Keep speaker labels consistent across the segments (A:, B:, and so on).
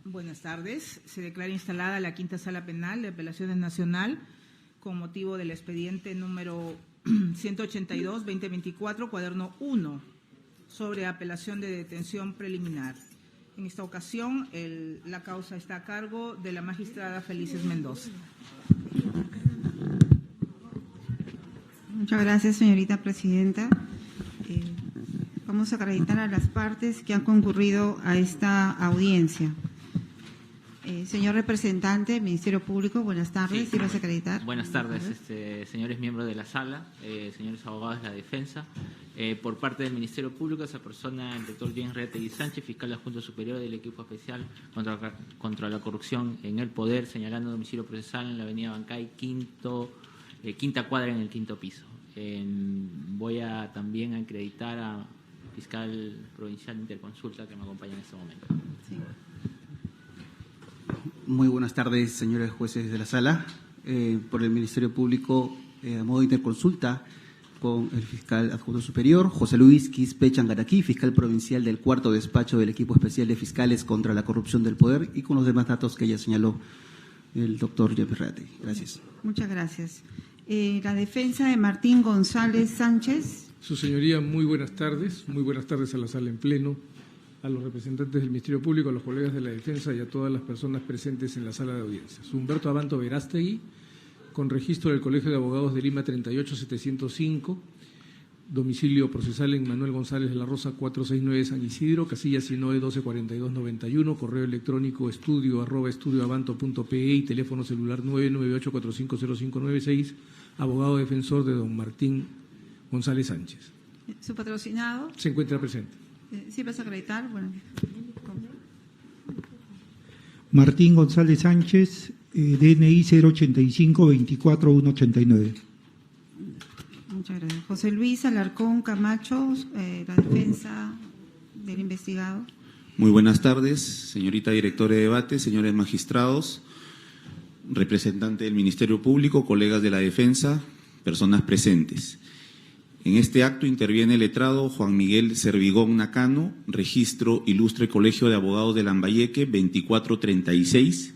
A: Buenas tardes. Se declara instalada la Quinta Sala Penal de Apelaciones Nacional con motivo del expediente número 182-2024, cuaderno 1, sobre apelación de detención preliminar. En esta ocasión, la causa está a cargo de la magistrada Felices Mendoza.
B: Muchas gracias, señorita presidenta. Vamos a acreditar a las partes que han concurrido a esta audiencia. Señor representante del Ministerio Público, buenas tardes. ¿Sí vas a acreditar?
C: Buenas tardes, señores miembros de la sala, señores abogados de la defensa. Por parte del Ministerio Público, esa persona, el doctor James Retegui Sánchez, fiscal adjunto superior del equipo especial contra la corrupción en el poder, señalando domicilio procesal en la avenida Bancay, quinta cuadra en el quinto piso. Voy a también acreditar a fiscal provincial de Interconsulta que me acompaña en este momento.
B: Sí.
D: Muy buenas tardes, señores jueces de la sala. Por el Ministerio Público, a modo de interconsulta con el fiscal adjunto superior, José Luis Quispe Changaraquí, fiscal provincial del cuarto despacho del equipo especial de fiscales contra la corrupción del poder, y con los demás datos que ya señaló el doctor James Retegui. Gracias.
B: Muchas gracias. La defensa de Martín González Sánchez.
E: Su señoría, muy buenas tardes. Muy buenas tardes a la sala en pleno, a los representantes del Ministerio Público, a los colegas de la defensa y a todas las personas presentes en la sala de audiencias. Humberto Abanto Verástegui, con registro del Colegio de Abogados de Lima 38705, domicilio procesal en Manuel González de la Rosa 469 San Isidro, casilla Sinoe 124291, correo electrónico estudio@estudioabanto.pe y teléfono celular 998450596, abogado defensor de don Martín González Sánchez.
B: Su patrocinado.
E: Se encuentra presente.
B: ¿Sí vas a acreditar? Bueno.
F: Martín González Sánchez, DNI 085-24189.
B: Muchas gracias. José Luis Alarcón Camacho, la defensa del investigado.
G: Muy buenas tardes, señorita directora de debate, señores magistrados, representante del Ministerio Público, colegas de la defensa, personas presentes. En este acto interviene el letrado Juan Miguel Servigón Nakano, registro Ilustre Colegio de Abogados de Lambayeque 2436,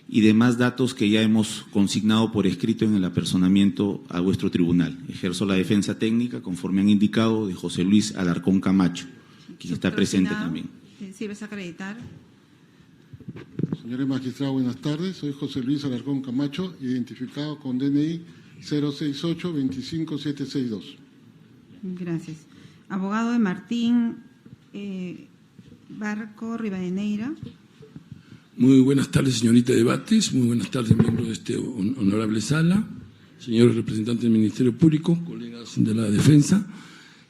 G: y demás datos que ya hemos consignado por escrito en el apersonamiento a vuestro tribunal. Ejerzo la defensa técnica conforme han indicado de José Luis Alarcón Camacho, quien está presente también.
B: ¿Sí vas a acreditar?
H: Señores magistrados, buenas tardes. Soy José Luis Alarcón Camacho, identificado con DNI 068-25762.
B: Gracias. Abogado de Martín Barco Rivadeneira.
I: Muy buenas tardes, señorita Debates. Muy buenas tardes, miembros de esta honorable sala, señores representantes del Ministerio Público, colegas de la defensa.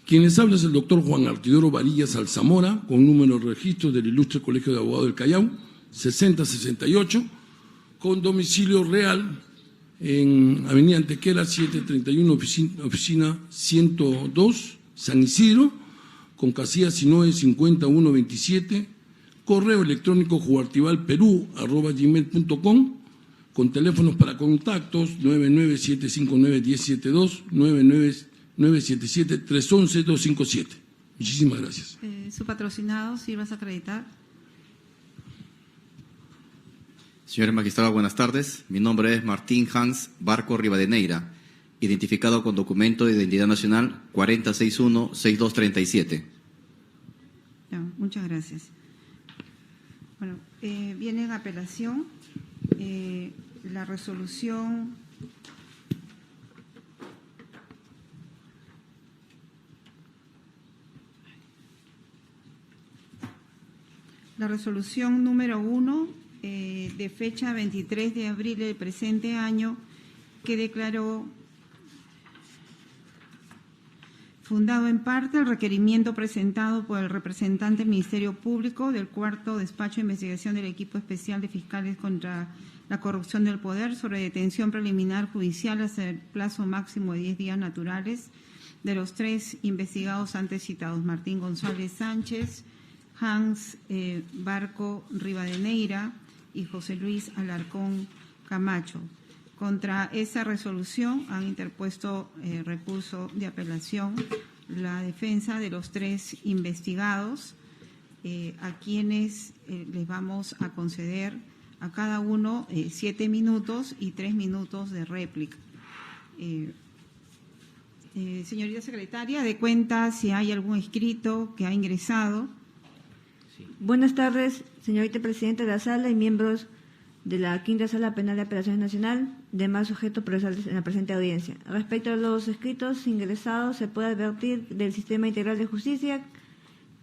I: Quien les habla es el doctor Juan Artidoro Varillas Alzamora, con número de registro del Ilustre Colegio de Abogados del Callao, 6068, con domicilio real en Avenida Antequera 731, oficina 102, San Isidro, con casilla Sinoe 5127, correo electrónico juartivalperú@gmail.com, con teléfonos para contactos 997591072, 9977311-257. Muchísimas gracias.
B: Su patrocinado, ¿sí vas a acreditar?
J: Señores magistrados, buenas tardes. Mi nombre es Martín Hans Barco Rivadeneira, identificado con documento de identidad nacional 4061-6237.
B: Muchas gracias. Bueno, viene en apelación la resolución número 1 de fecha 23 de abril del presente año, que declaró fundado en parte el requerimiento presentado por el representante del Ministerio Público del cuarto despacho de investigación del equipo especial de fiscales contra la corrupción del poder sobre detención preliminar judicial hasta el plazo máximo de 10 días naturales de los 3 investigados antes citados, Martín González Sánchez, Hans Barco Rivadeneira y José Luis Alarcón Camacho. Contra esa resolución han interpuesto recurso de apelación la defensa de los 3 investigados, a quienes les vamos a conceder a cada uno 7 minutos y 3 minutos de réplica. Señorita secretaria, dé cuenta si hay algún escrito que ha ingresado.
C: Sí.
K: Buenas tardes, señorita presidenta de la sala y miembros de la Quinta Sala Penal de Apelaciones Nacional, demás sujetos procesales en la presente audiencia. Respecto a los escritos ingresados, se puede advertir del Sistema Integral de Justicia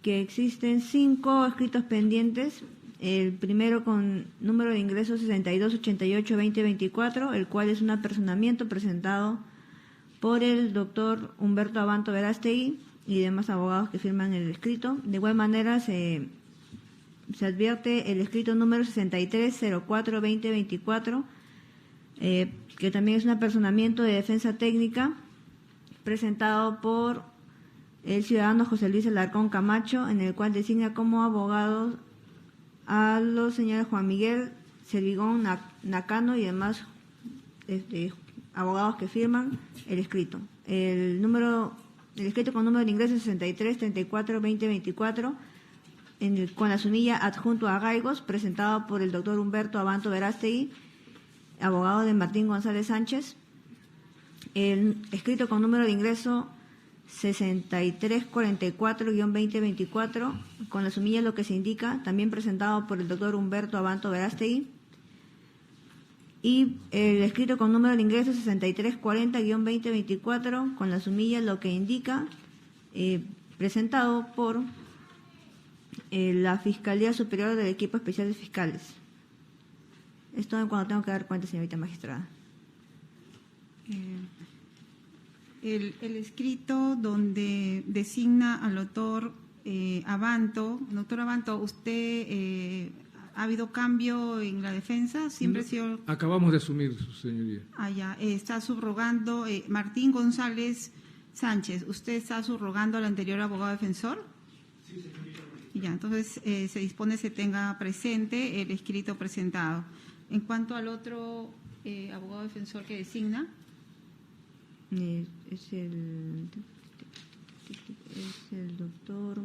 K: que existen 5 escritos pendientes. El primero con número de ingreso 6288-2024, el cual es un apersonamiento presentado por el doctor Humberto Abanto Verástegui y demás abogados que firman el escrito. De igual manera, se advierte el escrito número 6304-2024, que también es un apersonamiento de defensa técnica presentado por el ciudadano José Luis Alarcón Camacho, en el cual designa como abogados a los señores Juan Miguel Servigón Nakano y demás abogados que firman el escrito. El escrito con número de ingreso 6334-2024, con la sumilla adjunto a arraigos, presentado por el doctor Humberto Abanto Verástegui, abogado de Martín González Sánchez. El escrito con número de ingreso 6344-2024, con la sumilla lo que se indica, también presentado por el doctor Humberto Abanto Verástegui. Y el escrito con número de ingreso 6340-2024, con la sumilla lo que indica, presentado por la Fiscalía Superior del Equipo Especial de Fiscales. Esto en cuanto tengo que dar cuenta, señorita magistrada.
B: El escrito donde designa al doctor Abanto. Doctor Abanto, ¿usted ha habido cambio en la defensa? ¿Siempre ha sido...?
E: Acabamos de asumir, su señoría.
B: Ya, está subrogando Martín González Sánchez. ¿Usted está subrogando al anterior abogado defensor? Sí, señorita. Ya, entonces se dispone se tenga presente el escrito presentado. En cuanto al otro abogado defensor que designa...
K: Es el doctor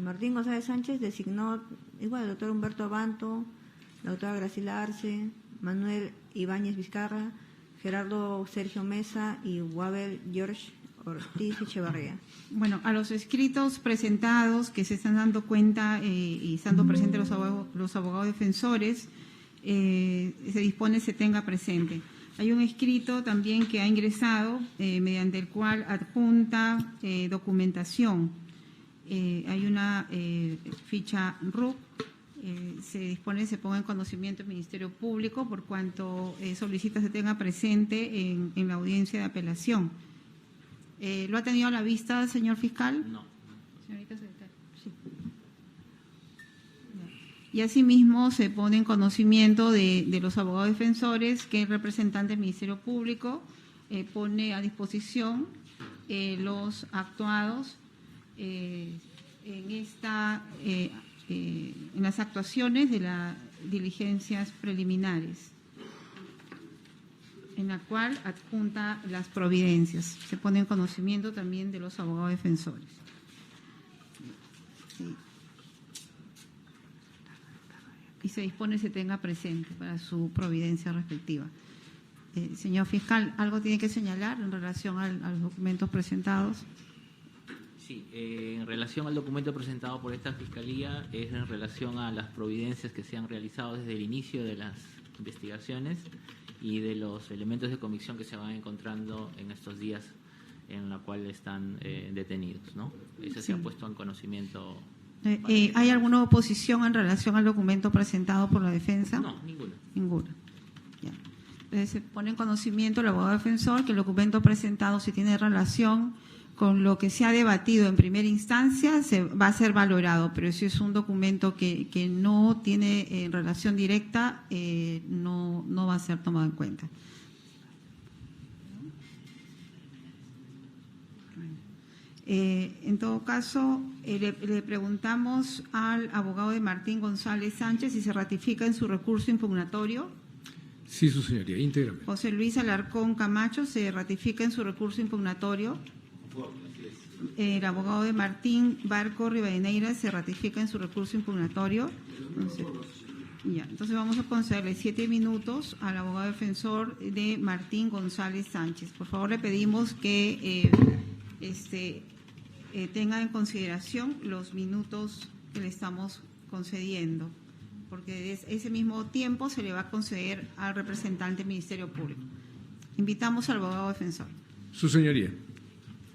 K: Martín González Sánchez, designó igual el doctor Humberto Abanto, la doctora Graciela Arce, Manuel Ibáñez Vizcarra, Gerardo Sergio Mesa y Wabel George Ortiz Echevarría.
B: Bueno, a los escritos presentados que se están dando cuenta y estando presentes los abogados defensores, se dispone se tenga presente. Hay un escrito también que ha ingresado mediante el cual adjunta documentación. Hay una ficha RUC, se dispone se ponga en conocimiento del Ministerio Público por cuanto solicita se tenga presente en la audiencia de apelación. ¿Lo ha tenido a la vista, señor fiscal?
C: No.
B: Señorita secretaria. Sí. Y asimismo se pone en conocimiento de los abogados defensores que el representante del Ministerio Público pone a disposición los actuados en las actuaciones de las diligencias preliminares, en la cual adjunta las providencias. Se pone en conocimiento también de los abogados defensores. Sí. Y se dispone se tenga presente para su providencia respectiva. Señor fiscal, ¿algo tiene que señalar en relación a los documentos presentados?
C: Sí, en relación al documento presentado por esta Fiscalía, es en relación a las providencias que se han realizado desde el inicio de las investigaciones y de los elementos de convicción que se van encontrando en estos días en la cual están detenidos, ¿no? Eso sí. Se ha puesto en conocimiento.
B: ¿Hay alguna oposición en relación al documento presentado por la defensa?
C: No, ninguna.
B: Ninguna. Ya. Entonces se pone en conocimiento el abogado defensor que el documento presentado, si tiene relación con lo que se ha debatido en primera instancia, se va a ser valorado, pero si es un documento que no tiene relación directa, no va a ser tomado en cuenta. En todo caso, le preguntamos al abogado de Martín González Sánchez si se ratifica en su recurso impugnatorio.
E: Sí, su señoría, íntegramente.
B: José Luis Alarcón Camacho, ¿se ratifica en su recurso impugnatorio? el abogado de Martín Barco Rivadeneira se ratifica en su recurso impugnatorio. Entonces vamos a concederle 7 minutos al abogado defensor de Martín González Sánchez. Por favor, le pedimos que tenga en consideración los minutos que le estamos concediendo, porque ese mismo tiempo se le va a conceder al representante del Ministerio Público. Invitamos al abogado defensor.
E: Su señoría,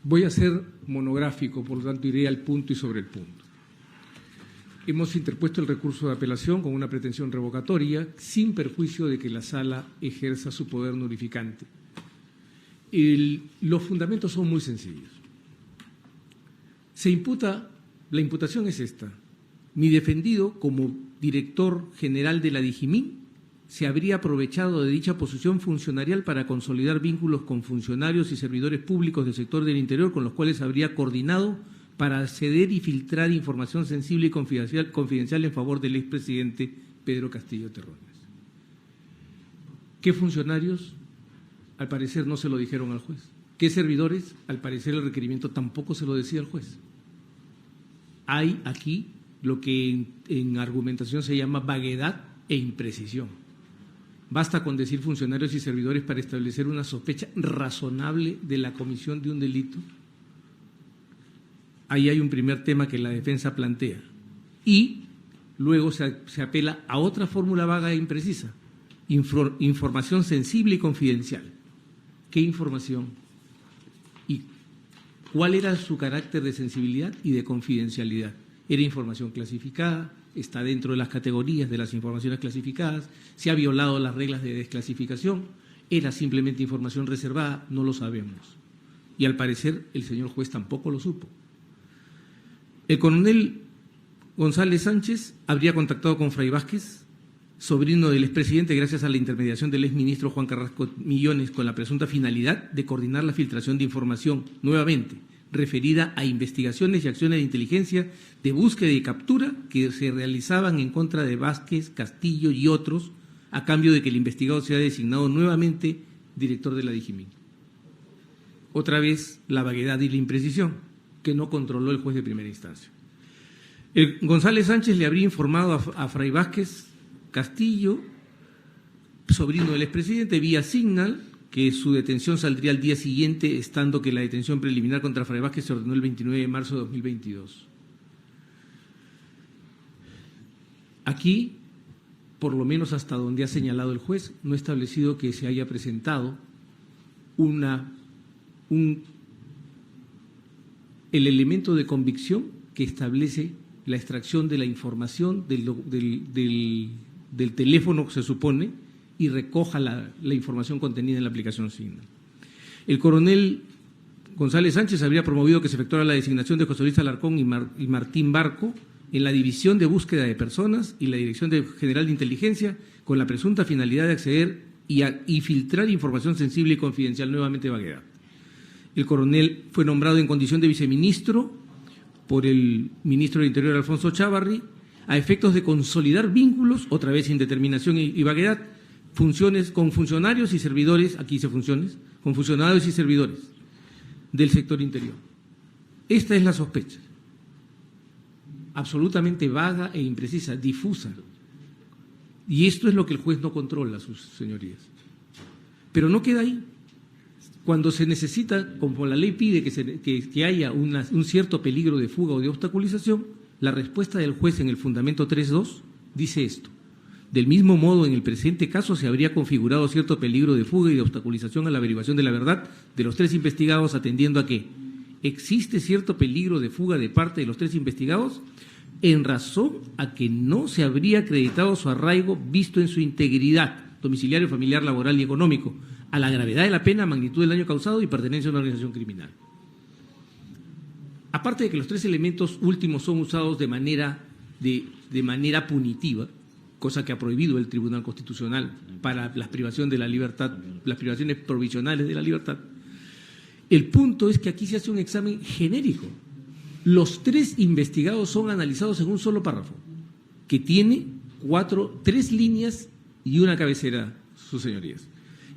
E: voy a ser monográfico, por lo tanto iré al punto y sobre el punto. Hemos interpuesto el recurso de apelación con una pretensión revocatoria sin perjuicio de que la Sala ejerza su poder nullificante. Los fundamentos son muy sencillos. La imputación es esta. Mi defendido, como director general de la DIGIMIN, se habría aprovechado de dicha posición funcionarial para consolidar vínculos con funcionarios y servidores públicos del sector del interior con los cuales habría coordinado para acceder y filtrar información sensible y confidencial en favor del expresidente Pedro Castillo Terrones. ¿Qué funcionarios? Al parecer no se lo dijeron al juez. ¿Qué servidores? Al parecer el requerimiento tampoco se lo decía al juez. Hay aquí lo que en argumentación se llama vaguedad e imprecisión. Basta con decir funcionarios y servidores para establecer una sospecha razonable de la comisión de un delito. Ahí hay un primer tema que la defensa plantea. Y luego se apela a otra fórmula vaga e imprecisa, información sensible y confidencial. ¿Qué información? ¿Y cuál era su carácter de sensibilidad y de confidencialidad? Era información clasificada, está dentro de las categorías de las informaciones clasificadas, se ha violado las reglas de desclasificación, era simplemente información reservada, no lo sabemos. Y al parecer el señor juez tampoco lo supo. El coronel González Sánchez habría contactado con Fray Vázquez, sobrino del expresidente, gracias a la intermediación del exministro Juan Carrasco Millones, con la presunta finalidad de coordinar la filtración de información, nuevamente, referida a investigaciones y acciones de inteligencia de búsqueda y captura que se realizaban en contra de Vázquez, Castillo y otros, a cambio de que el investigado sea designado nuevamente director de la DIGIMIN. Otra vez la vaguedad y la imprecisión que no controló el juez de primera instancia. González Sánchez le habría informado a Fray Vázquez Castillo, sobrino del expresidente, vía Signal, que su detención saldría al día siguiente, estando que la detención preliminar contra Fray Vázquez se ordenó el 29 de marzo de 2022. Aquí, por lo menos hasta donde ha señalado el juez, no ha establecido que se haya presentado el elemento de convicción que establece la extracción de la información del teléfono, se supone, y recoja la información contenida en la aplicación Signal. El coronel González Sánchez habría promovido que se efectuara la designación de José Luis Alarcón y Martín Barco en la División de Búsqueda de Personas y la Dirección General de Inteligencia con la presunta finalidad de acceder y filtrar información sensible y confidencial, nuevamente vaguedad. El coronel fue nombrado en condición de viceministro por el ministro del Interior, Alfonso Chávarri, a efectos de consolidar vínculos, otra vez sin determinación y vaguedad, funciones con funcionarios y servidores, aquí dice funciones, con funcionarios y servidores del sector interior. Esta es la sospecha, absolutamente vaga e imprecisa, difusa. Y esto es lo que el juez no controla, sus señorías. Pero no queda ahí. Cuando se necesita, como la ley pide que haya un cierto peligro de fuga o de obstaculización, la respuesta del juez en el fundamento 3.2 dice esto. Del mismo modo, en el presente caso se habría configurado cierto peligro de fuga y de obstaculización a la averiguación de la verdad de los 3 investigados, atendiendo a que existe cierto peligro de fuga de parte de los 3 investigados en razón a que no se habría acreditado su arraigo visto en su integridad domiciliario, familiar, laboral y económico, a la gravedad de la pena, magnitud del daño causado y pertenencia a una organización criminal. Aparte de que los 3 elementos últimos son usados de manera punitiva, cosa que ha prohibido el Tribunal Constitucional para las privaciones de la libertad, las privaciones provisionales de la libertad, el punto es que aquí se hace un examen genérico. Los 3 investigados son analizados en un solo párrafo, que tiene 3 líneas y una cabecera, sus señorías.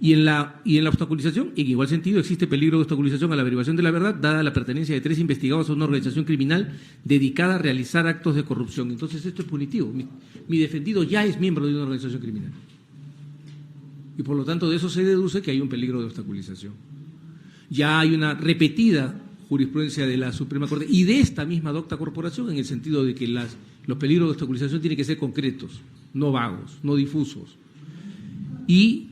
E: Y en la obstaculización, en igual sentido, existe peligro de obstaculización a la averiguación de la verdad, dada la pertenencia de 3 investigados a una organización criminal dedicada a realizar actos de corrupción. Entonces, esto es punitivo. Mi defendido ya es miembro de una organización criminal. Y por lo tanto, de eso se deduce que hay un peligro de obstaculización. Ya hay una repetida jurisprudencia de la Suprema Corte y de esta misma docta corporación, en el sentido de que los peligros de obstaculización tienen que ser concretos, no vagos, no difusos. Y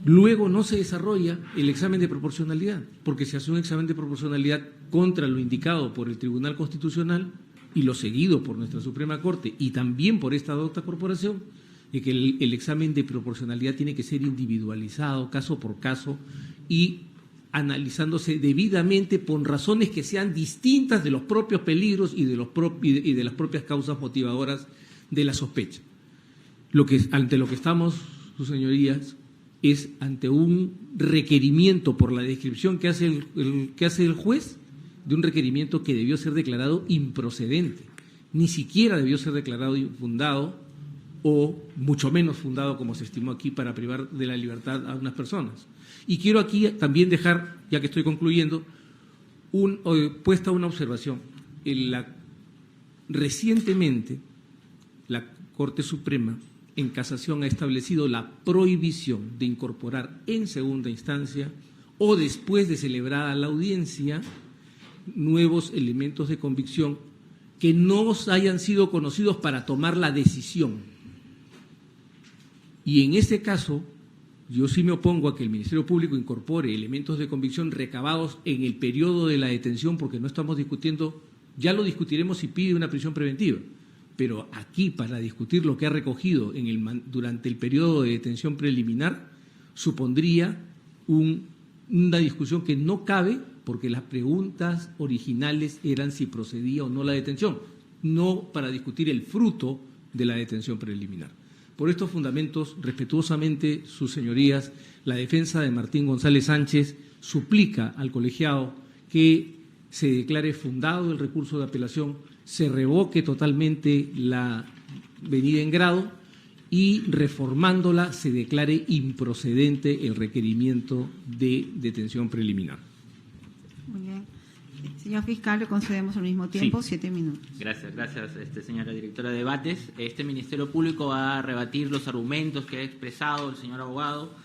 E: luego no se desarrolla el examen de proporcionalidad, porque se hace un examen de proporcionalidad contra lo indicado por el Tribunal Constitucional y lo seguido por nuestra Suprema Corte y también por esta docta corporación, de que el examen de proporcionalidad tiene que ser individualizado, caso por caso, y analizándose debidamente por razones que sean distintas de los propios peligros y de las propias causas motivadoras de la sospecha. Ante lo que estamos, sus señorías, es ante un requerimiento por la descripción que hace el juez de un requerimiento que debió ser declarado improcedente. Ni siquiera debió ser declarado infundado o mucho menos fundado, como se estimó aquí, para privar de la libertad a unas personas. Y quiero aquí también dejar, ya que estoy concluyendo, puesta una observación. Recientemente, la Corte Suprema en casación ha establecido la prohibición de incorporar en segunda instancia o después de celebrada la audiencia nuevos elementos de convicción que no hayan sido conocidos para tomar la decisión. Y en ese caso, yo sí me opongo a que el Ministerio Público incorpore elementos de convicción recabados en el periodo de la detención, porque no estamos discutiendo, ya lo discutiremos si pide una prisión preventiva, pero aquí para discutir lo que ha recogido durante el periodo de detención preliminar supondría una discusión que no cabe, porque las preguntas originales eran si procedía o no la detención, no para discutir el fruto de la detención preliminar. Por estos fundamentos, respetuosamente, sus señorías, la defensa de Martín González Sánchez suplica al colegiado que se declare fundado el recurso de apelación, se revoque totalmente la venida en grado y, reformándola, se declare improcedente el requerimiento de detención preliminar.
B: Muy bien. Señor fiscal, le concedemos al mismo tiempo 7 minutos.
C: Gracias, señora directora de debates. Este Ministerio Público va a rebatir los argumentos que ha expresado el señor abogado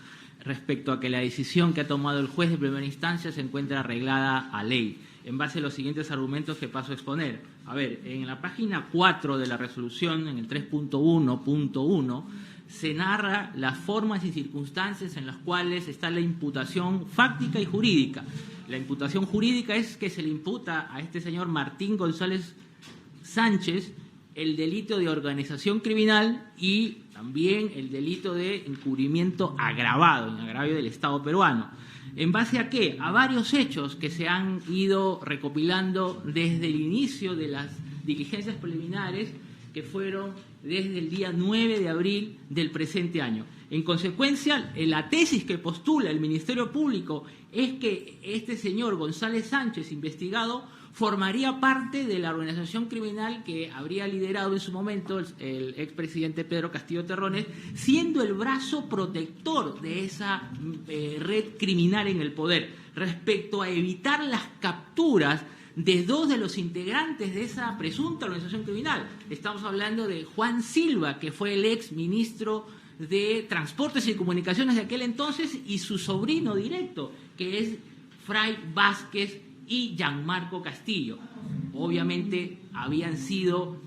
C: respecto a que la decisión que ha tomado el juez de primera instancia se encuentra arreglada a ley, en base a los siguientes argumentos que paso a exponer. A ver, en la página 4 de la resolución, en el 3.1.1, se narra las formas y circunstancias en las cuales está la imputación fáctica y jurídica. La imputación jurídica es que se le imputa a este señor Martín González Sánchez el delito de organización criminal y también el delito de encubrimiento agravado, en agravio del Estado peruano. ¿En base a qué? A varios hechos que se han ido recopilando desde el inicio de las diligencias preliminares, que fueron desde el día 9 de abril del presente año. En consecuencia, la tesis que postula el Ministerio Público es que este señor González Sánchez, investigado, formaría parte de la organización criminal que habría liderado en su momento el expresidente Pedro Castillo Terrones, siendo el brazo protector de esa red criminal en el poder, respecto a evitar las capturas de 2 de los integrantes de esa presunta organización criminal. Estamos hablando de Juan Silva, que fue el ex ministro de Transportes y Comunicaciones de aquel entonces, y su sobrino directo, que es Fray Vázquez y Gianmarco Castillo. Obviamente habían sido,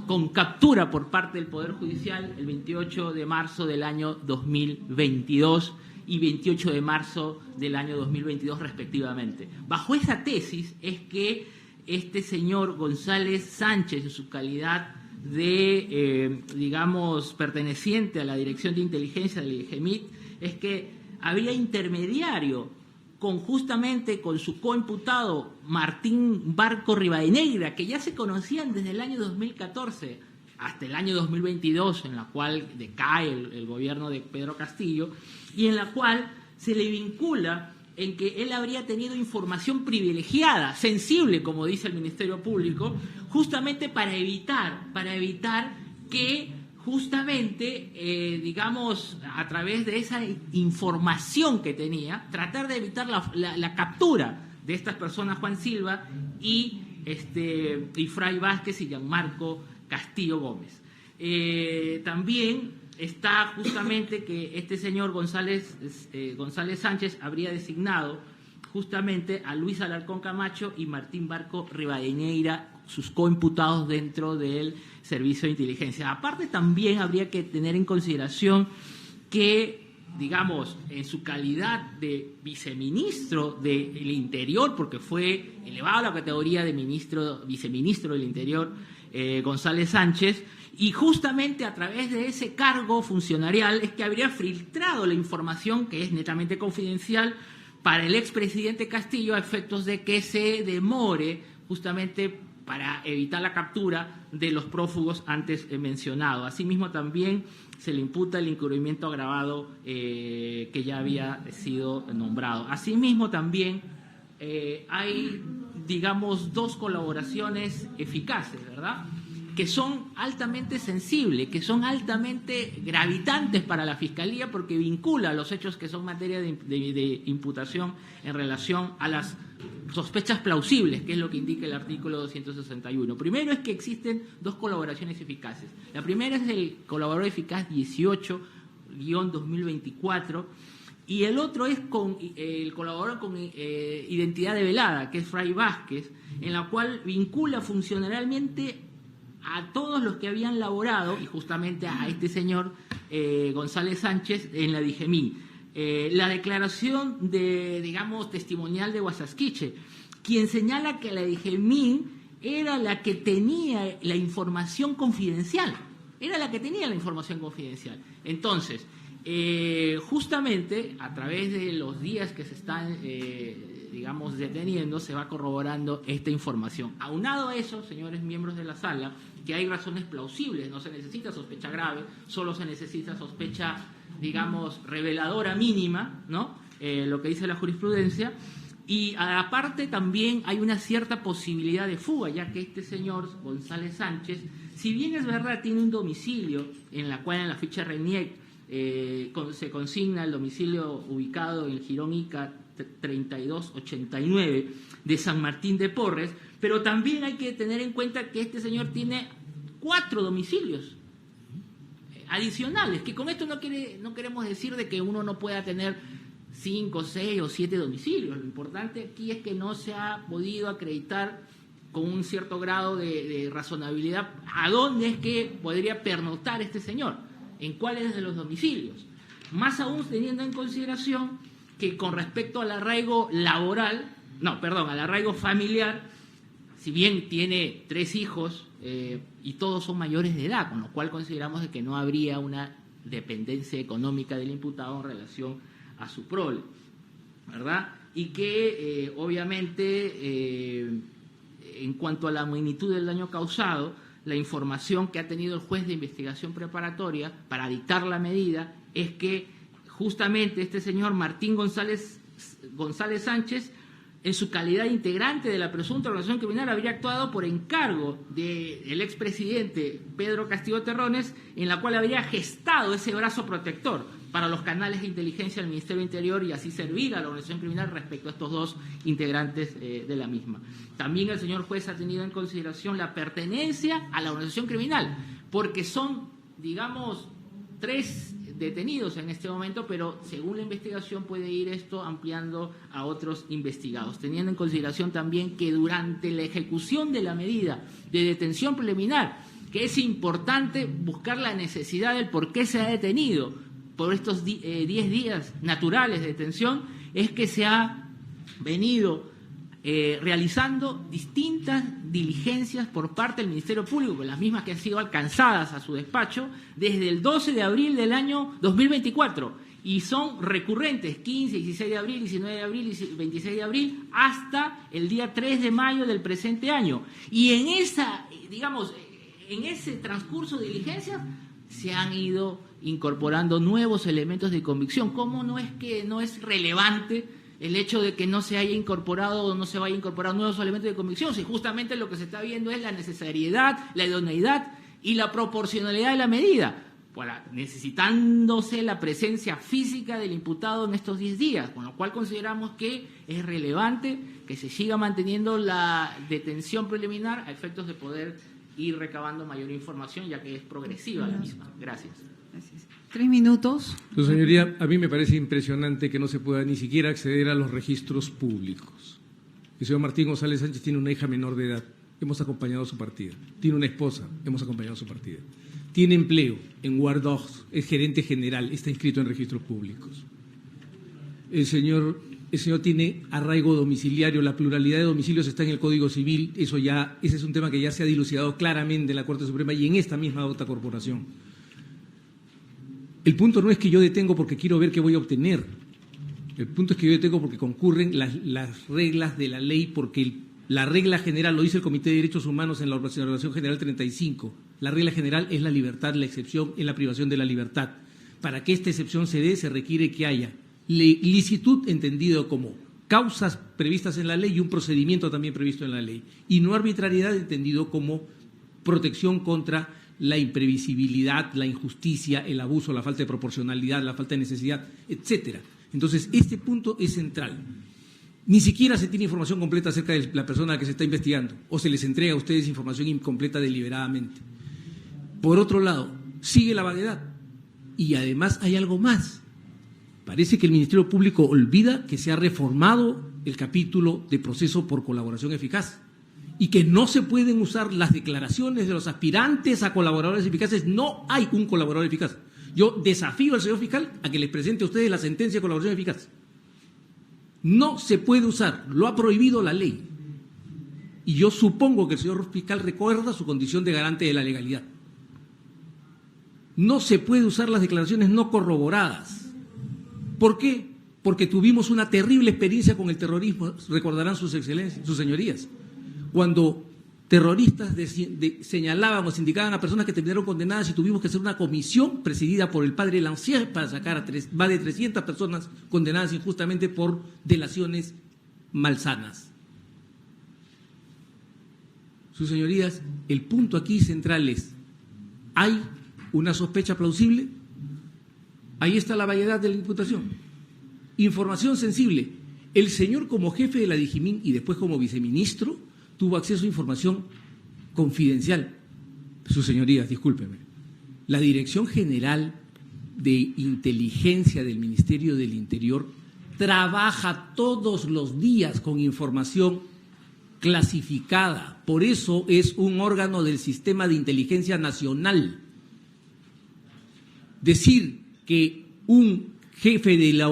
C: con captura por parte del Poder Judicial el 28 de marzo del año 2022 y 28 de marzo del año 2022 respectivamente. Bajo esa tesis es que este señor González Sánchez, en su calidad de, perteneciente a la Dirección de Inteligencia del IGEMIT, es que había intermediario justamente con su coimputado Martín Barco Rivadeneira, que ya se conocían desde el año 2014 hasta el año 2022, en la cual decae el gobierno de Pedro Castillo, y en la cual se le vincula en que él habría tenido información privilegiada, sensible, como dice el Ministerio Público, justamente para evitar que justamente, digamos, a través de esa información que tenía, tratar de evitar la captura de estas personas, Juan Silva y Fray Vázquez y Gianmarco Castillo Gómez. También está justamente que este señor González Sánchez habría designado justamente a Luis Alarcón Camacho y Martín Barco Rivadeneira, sus coimputados dentro del Servicio de Inteligencia. Aparte, también habría que tener en consideración que, digamos, en su calidad de viceministro del Interior, porque fue elevado a la categoría de viceministro del Interior, González Sánchez, y justamente a través de ese cargo funcionarial es que habría filtrado la información que es netamente confidencial para el expresidente Castillo a efectos de que se demore justamente para evitar la captura de los prófugos antes mencionados. Asimismo, también se le imputa el encubrimiento agravado que ya había sido nombrado. Asimismo, también hay, digamos, dos colaboraciones eficaces, ¿verdad?, que son altamente sensibles, que son altamente gravitantes para la Fiscalía porque vincula los hechos que son materia de imputación en relación a las sospechas plausibles, que es lo que indica el artículo 261. Primero es que existen dos colaboraciones eficaces. La primera es el colaborador eficaz 18-2024 y el otro es con el colaborador con identidad develada, que es Fray Vázquez, en la cual vincula funcionalmente a todos los que habían laborado, y justamente a este señor González Sánchez en la DIGEMIN. La declaración digamos, testimonial de Guasasquiche, quien señala que la DIGEMIN era la que tenía la información confidencial. Entonces, justamente a través de los días que se están, digamos, deteniendo, se va corroborando esta información. Aunado a eso, señores miembros de la sala, que hay razones plausibles, no se necesita sospecha grave, solo se necesita sospecha, digamos, reveladora mínima, ¿no? Lo que dice la jurisprudencia. Y aparte también hay una cierta posibilidad de fuga, ya que este señor González Sánchez, si bien es verdad, tiene un domicilio en la cual en la ficha RENIEC se consigna el domicilio ubicado en Girón Ica 3289 de San Martín de Porres, pero también hay que tener en cuenta que este señor tiene 4 domicilios adicionales, que con esto no queremos decir de que uno no pueda tener 5, 6 o 7 domicilios. Lo importante aquí es que no se ha podido acreditar con un cierto grado de razonabilidad a dónde es que podría pernoctar este señor, en cuáles de los domicilios. Más aún teniendo en consideración que con respecto al arraigo al arraigo familiar, si bien tiene 3 hijos y todos son mayores de edad, con lo cual consideramos de que no habría una dependencia económica del imputado en relación a su prole, ¿verdad? Y que obviamente en cuanto a la magnitud del daño causado, la información que ha tenido el juez de investigación preparatoria para dictar la medida es que justamente este señor Martín González Sánchez, en su calidad de integrante de la presunta organización criminal, habría actuado por encargo del expresidente Pedro Castillo Terrones, en la cual habría gestado ese brazo protector para los canales de inteligencia del Ministerio del Interior y así servir a la organización criminal respecto a estos 2 integrantes de la misma. También el señor juez ha tenido en consideración la pertenencia a la organización criminal, porque son, digamos, 3 detenidos en este momento, pero según la investigación puede ir esto ampliando a otros investigados, teniendo en consideración también que durante la ejecución de la medida de detención preliminar, que es importante buscar la necesidad del por qué se ha detenido por estos 10 días naturales de detención, es que se ha venido realizando distintas diligencias por parte del Ministerio Público, las mismas que han sido alcanzadas a su despacho desde el 12 de abril del año 2024 y son recurrentes 15, 16 de abril, 19 de abril y 26 de abril hasta el día 3 de mayo del presente año. Y en ese transcurso de diligencias se han ido incorporando nuevos elementos de convicción. ¿Cómo no es que no es relevante el hecho de que no se haya incorporado o no se vaya a incorporar nuevos elementos de convicción? Si justamente lo que se está viendo es la necesariedad, la idoneidad Y la proporcionalidad de la medida, necesitándose la presencia física del imputado en estos 10 días, con lo cual consideramos que es relevante que se siga manteniendo la detención preliminar a efectos de poder ir recabando mayor información, ya que es progresiva la misma. Gracias.
B: Gracias. 3 minutos.
E: Entonces, señoría, a mí me parece impresionante que no se pueda ni siquiera acceder a los registros públicos. El señor Martín González Sánchez tiene una hija menor de edad, hemos acompañado su partida. Tiene una esposa, hemos acompañado su partida. Tiene empleo en Ward 2, es gerente general, está inscrito en registros públicos. El señor tiene arraigo domiciliario, la pluralidad de domicilios está en el Código Civil, ese es un tema que ya se ha dilucidado claramente en la Corte Suprema y en esta misma alta corporación. El punto no es que yo detengo porque quiero ver qué voy a obtener. El punto es que yo detengo porque concurren las reglas de la ley, porque la regla general, lo dice el Comité de Derechos Humanos en la Observación General 35, la regla general es la libertad, la excepción es la privación de la libertad. Para que esta excepción se dé, se requiere que haya licitud entendido como causas previstas en la ley y un procedimiento también previsto en la ley, y no arbitrariedad entendido como protección contra la imprevisibilidad, la injusticia, el abuso, la falta de proporcionalidad, la falta de necesidad, etcétera. Entonces, este punto es central. Ni siquiera se tiene información completa acerca de la persona a la que se está investigando, o se les entrega a ustedes información incompleta deliberadamente. Por otro lado, sigue la vaguedad. Y además hay algo más. Parece que el Ministerio Público olvida que se ha reformado el capítulo de proceso por colaboración eficaz y que no se pueden usar las declaraciones de los aspirantes a colaboradores eficaces. No hay un colaborador eficaz. Yo desafío al señor fiscal a que les presente a ustedes la sentencia de colaboración eficaz. No se puede usar, lo ha prohibido la ley. Y yo supongo que el señor fiscal recuerda su condición de garante de la legalidad. No se puede usar las declaraciones no corroboradas. ¿Por qué? Porque tuvimos una terrible experiencia con el terrorismo, recordarán sus excelencias, sus señorías, cuando terroristas señalaban o se indicaban a personas que terminaron condenadas y tuvimos que hacer una comisión presidida por el padre Lancier para sacar a más de 300 personas condenadas injustamente por delaciones malsanas. Sus señorías, el punto aquí central es, ¿hay una sospecha plausible? Ahí está la vaguedad de la imputación. Información sensible. El señor, como jefe de la DIGIMIN y después como viceministro, tuvo acceso a información confidencial. Sus señorías, discúlpenme. La Dirección General de Inteligencia del Ministerio del Interior trabaja todos los días con información clasificada. Por eso es un órgano del Sistema de Inteligencia Nacional. Decir que un jefe de la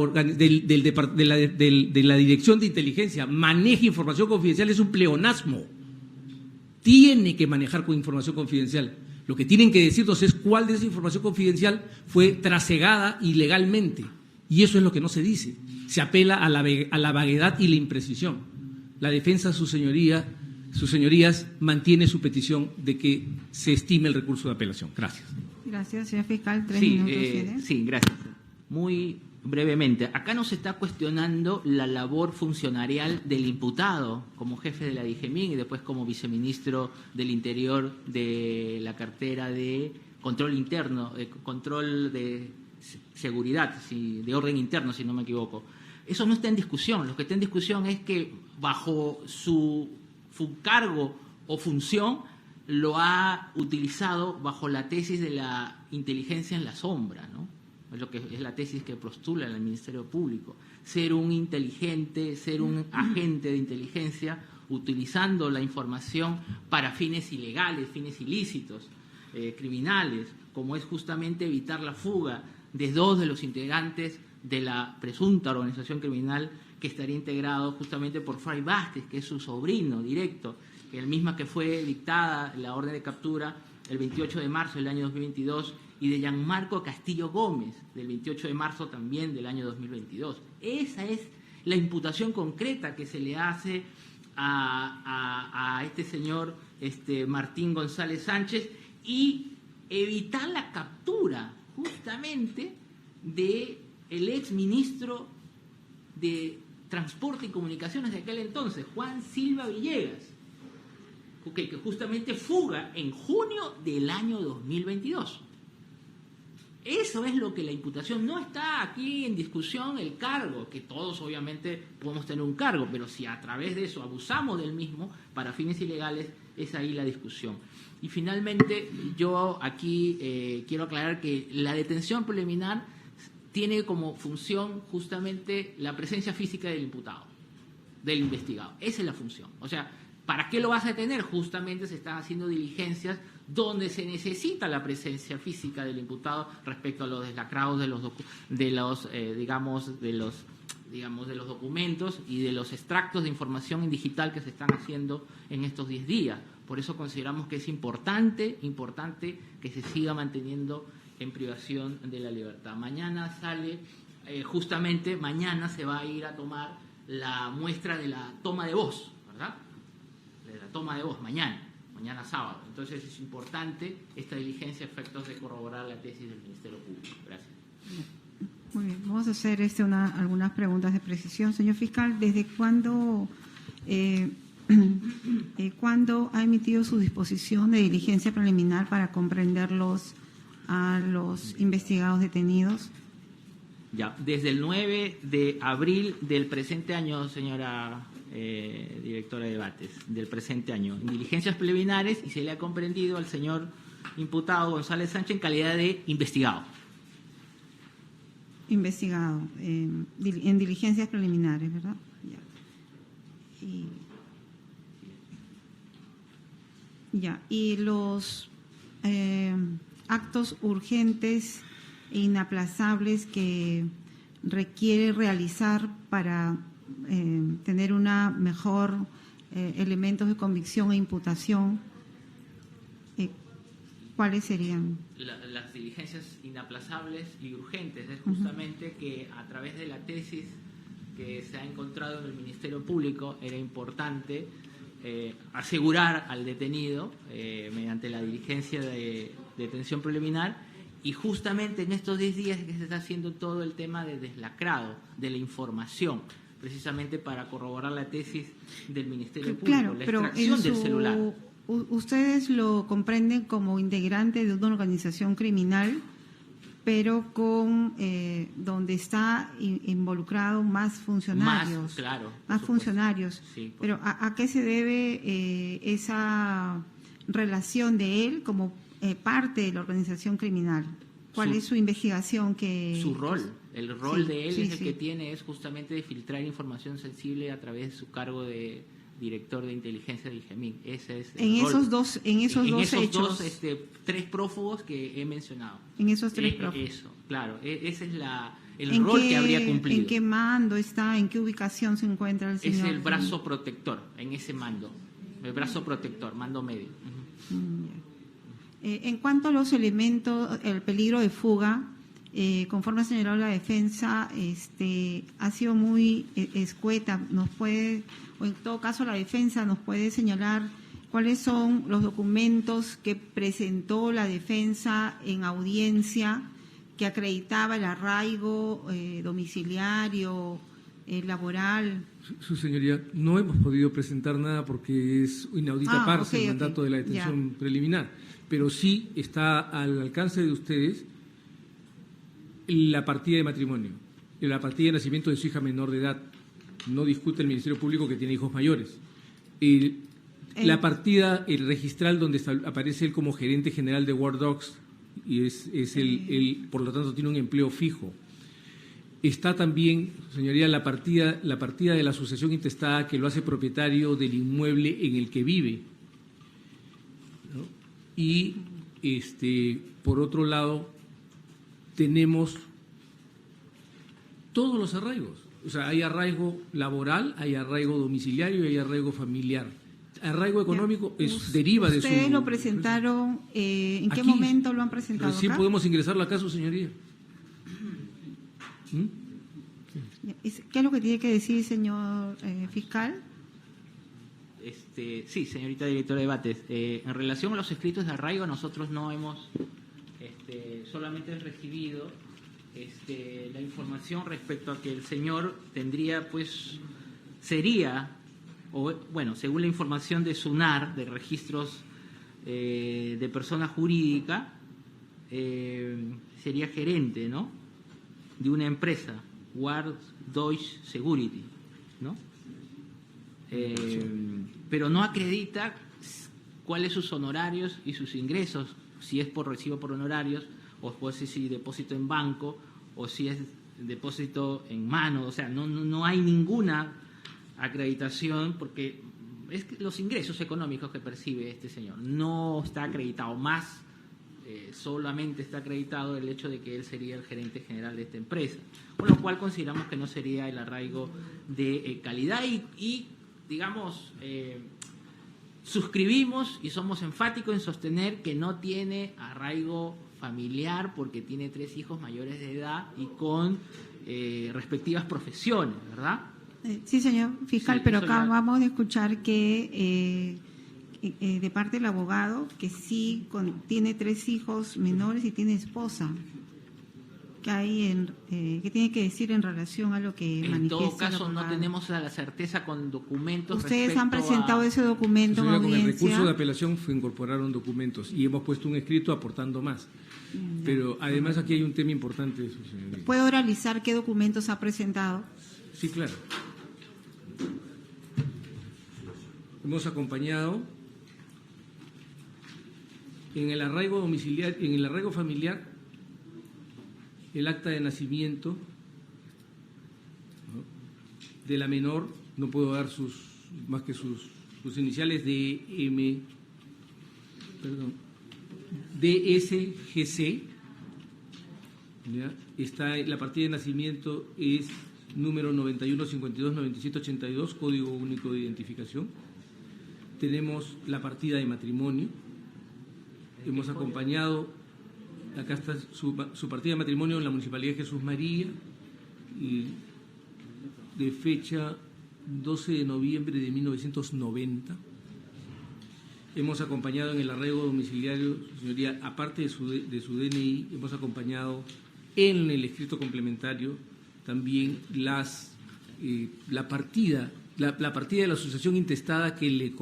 E: Dirección de Inteligencia maneja información confidencial es un pleonasmo. Tiene que manejar con información confidencial. Lo que tienen que decirnos es cuál de esa información confidencial fue trasegada ilegalmente. Y eso es lo que no se dice. Se apela a la vaguedad y la imprecisión. La defensa, sus señorías, mantiene su petición de que se estime el recurso de apelación. Gracias.
B: Gracias, señor fiscal. 3 minutos.
C: Sí, gracias. Muy brevemente, acá no se está cuestionando la labor funcionarial del imputado como jefe de la DIGEMIN y después como viceministro del Interior de la cartera de control interno, control de seguridad, de orden interno, si no me equivoco. Eso no está en discusión. Lo que está en discusión es que bajo su cargo o función lo ha utilizado bajo la tesis de la inteligencia en la sombra, ¿no? Es lo que es la tesis que postula el Ministerio Público. Ser un inteligente, ser un agente de inteligencia utilizando la información para fines ilegales, fines ilícitos, criminales, como es justamente evitar la fuga de 2 de los integrantes de la presunta organización criminal que estaría integrado justamente por Fray Vázquez, que es su sobrino directo, el misma que fue dictada la orden de captura el 28 de marzo del año 2022, y de Gianmarco Castillo Gómez, del 28 de marzo también del año 2022. Esa es la imputación concreta que se le hace a este señor Martín González Sánchez, y evitar la captura justamente del ex ministro de Transporte y Comunicaciones de aquel entonces, Juan Silva Villegas, que justamente fuga en junio del año 2022. Eso es lo que la imputación, no está aquí en discusión el cargo, que todos obviamente podemos tener un cargo, pero si a través de eso abusamos del mismo para fines ilegales, es ahí la discusión. Y finalmente, yo aquí quiero aclarar que la detención preliminar tiene como función justamente la presencia física del imputado, del investigado. Esa es la función. O sea, ¿para qué lo vas a detener? Justamente se están haciendo diligencias donde se necesita la presencia física del imputado respecto a los deslacrados de los documentos y de los extractos de información en digital que se están haciendo en estos 10 días. Por eso consideramos que es importante que se siga manteniendo en privación de la libertad. Mañana sale, justamente mañana se va a ir a tomar la muestra de la toma de voz, ¿verdad? De la toma de voz, mañana sábado. Entonces es importante esta diligencia a efectos de corroborar la tesis del Ministerio Público. Gracias.
B: Muy bien, vamos a hacer algunas preguntas de precisión. Señor fiscal, ¿desde cuándo ha emitido su disposición de diligencia preliminar para comprenderlos a los investigados detenidos?
C: Ya, desde el 9 de abril del presente año, señora directora de debates, del presente año, en diligencias preliminares, y se le ha comprendido al señor imputado González Sánchez en calidad de investigado.
B: Investigado, en diligencias preliminares, ¿verdad? Y los actos urgentes e inaplazables que requiere realizar para tener una mejor elementos de convicción e imputación, ¿cuáles serían?
C: Las diligencias inaplazables y urgentes es justamente que a través de la tesis que se ha encontrado en el Ministerio Público era importante asegurar al detenido mediante la diligencia de detención preliminar, y justamente en estos 10 días que se está haciendo todo el tema de deslacrado de la información, precisamente para corroborar la tesis del Ministerio Público,
B: claro,
C: la
B: pero
C: extracción del celular.
B: Ustedes lo comprenden como integrante de una organización criminal, pero con donde está involucrado más funcionarios.
C: Más, claro.
B: Más funcionarios.
C: Sí,
B: pero ¿a qué se debe esa relación de él como parte de la organización criminal? ¿Cuál es su investigación?
C: Su rol. El rol de él
B: sí,
C: es el que tiene, es justamente de filtrar información sensible a través de su cargo de director de inteligencia del IGEMIN. Ese es el rol. En esos dos 3 prófugos que he mencionado.
B: En esos 3 prófugos.
C: Eso, claro. Ese es el rol que habría cumplido.
B: ¿En qué mando está? ¿En qué ubicación se encuentra el señor?
C: Es el brazo protector, en ese mando. El brazo protector, mando medio.
B: En cuanto a los elementos, el peligro de fuga, conforme ha señalado la defensa, ha sido muy escueta. Nos puede, o en todo caso la defensa nos puede señalar cuáles son los documentos que presentó la defensa en audiencia que acreditaba el arraigo domiciliario, laboral.
E: Su señoría, no hemos podido presentar nada porque es inaudita el mandato de la detención preliminar, pero sí está al alcance de ustedes la partida de matrimonio, la partida de nacimiento de su hija menor de edad. No discute el Ministerio Público que tiene hijos mayores. La partida, el registral donde aparece él como gerente general de War Dogs, y por lo tanto tiene un empleo fijo. Está también, señoría, la partida de la asociación intestada que lo hace propietario del inmueble en el que vive, ¿no? Y por otro lado tenemos todos los arraigos. O sea, hay arraigo laboral, hay arraigo domiciliario y hay arraigo familiar. Arraigo económico deriva de su...
B: ¿Ustedes lo presentaron? ¿En qué momento lo han presentado?
E: Sí, podemos ingresarlo acá, su señoría.
B: ¿Qué es lo que tiene que decir, señor fiscal?
C: Sí, señorita directora de debates. En relación a los escritos de arraigo, nosotros no hemos solamente recibido la información respecto a que el señor tendría, sería o bueno, según la información de SUNAR, de registros de persona jurídica, sería gerente, ¿no?, de una empresa, Ward Deutsche Security, ¿no? Pero no acredita cuáles sus honorarios y sus ingresos, si es por recibo por honorarios, o si depósito en banco, o si es depósito en mano. O sea, no hay ninguna acreditación, porque es que los ingresos económicos que percibe este señor no está acreditado, más solamente está acreditado el hecho de que él sería el gerente general de esta empresa, con lo cual consideramos que no sería el arraigo de calidad y digamos, suscribimos y somos enfáticos en sostener que no tiene arraigo familiar porque tiene 3 hijos mayores de edad y con respectivas profesiones, ¿verdad?
B: Sí, señor fiscal,
C: Sí,
B: pero
C: eso
B: acá
C: ya-
B: vamos a escuchar que de parte del abogado que sí tiene 3 hijos menores y tiene esposa. ¿Qué hay qué tiene que decir en relación a lo que
C: En
B: manifiesta
C: todo
B: el
C: caso, no
B: abogado?
C: tenemos la certeza con documentos.
B: Ustedes han
C: respecto
B: presentado
C: a-
B: ese documento en
E: Señora, con el recurso de
B: audiencia.
E: apelación se incorporaron documentos y hemos puesto un escrito aportando más. Pero además aquí hay un tema importante de eso, señoría.
B: ¿Puede oralizar qué documentos ha presentado?
E: Sí, claro. Hemos acompañado en el arraigo domiciliar, en el arraigo familiar, el acta de nacimiento, ¿no?, de la menor. No puedo dar más que sus iniciales de DSGC. ¿Ya? Está la partida de nacimiento es número 91529782, Código Único de Identificación. Tenemos la partida de matrimonio. Hemos acompañado, acá está su partida de matrimonio en la Municipalidad de Jesús María, de fecha 12 de noviembre de 1990. Hemos acompañado en el arraigo domiciliario, señoría, aparte de su DNI, hemos acompañado en el escrito complementario también la partida de la asociación intestada que le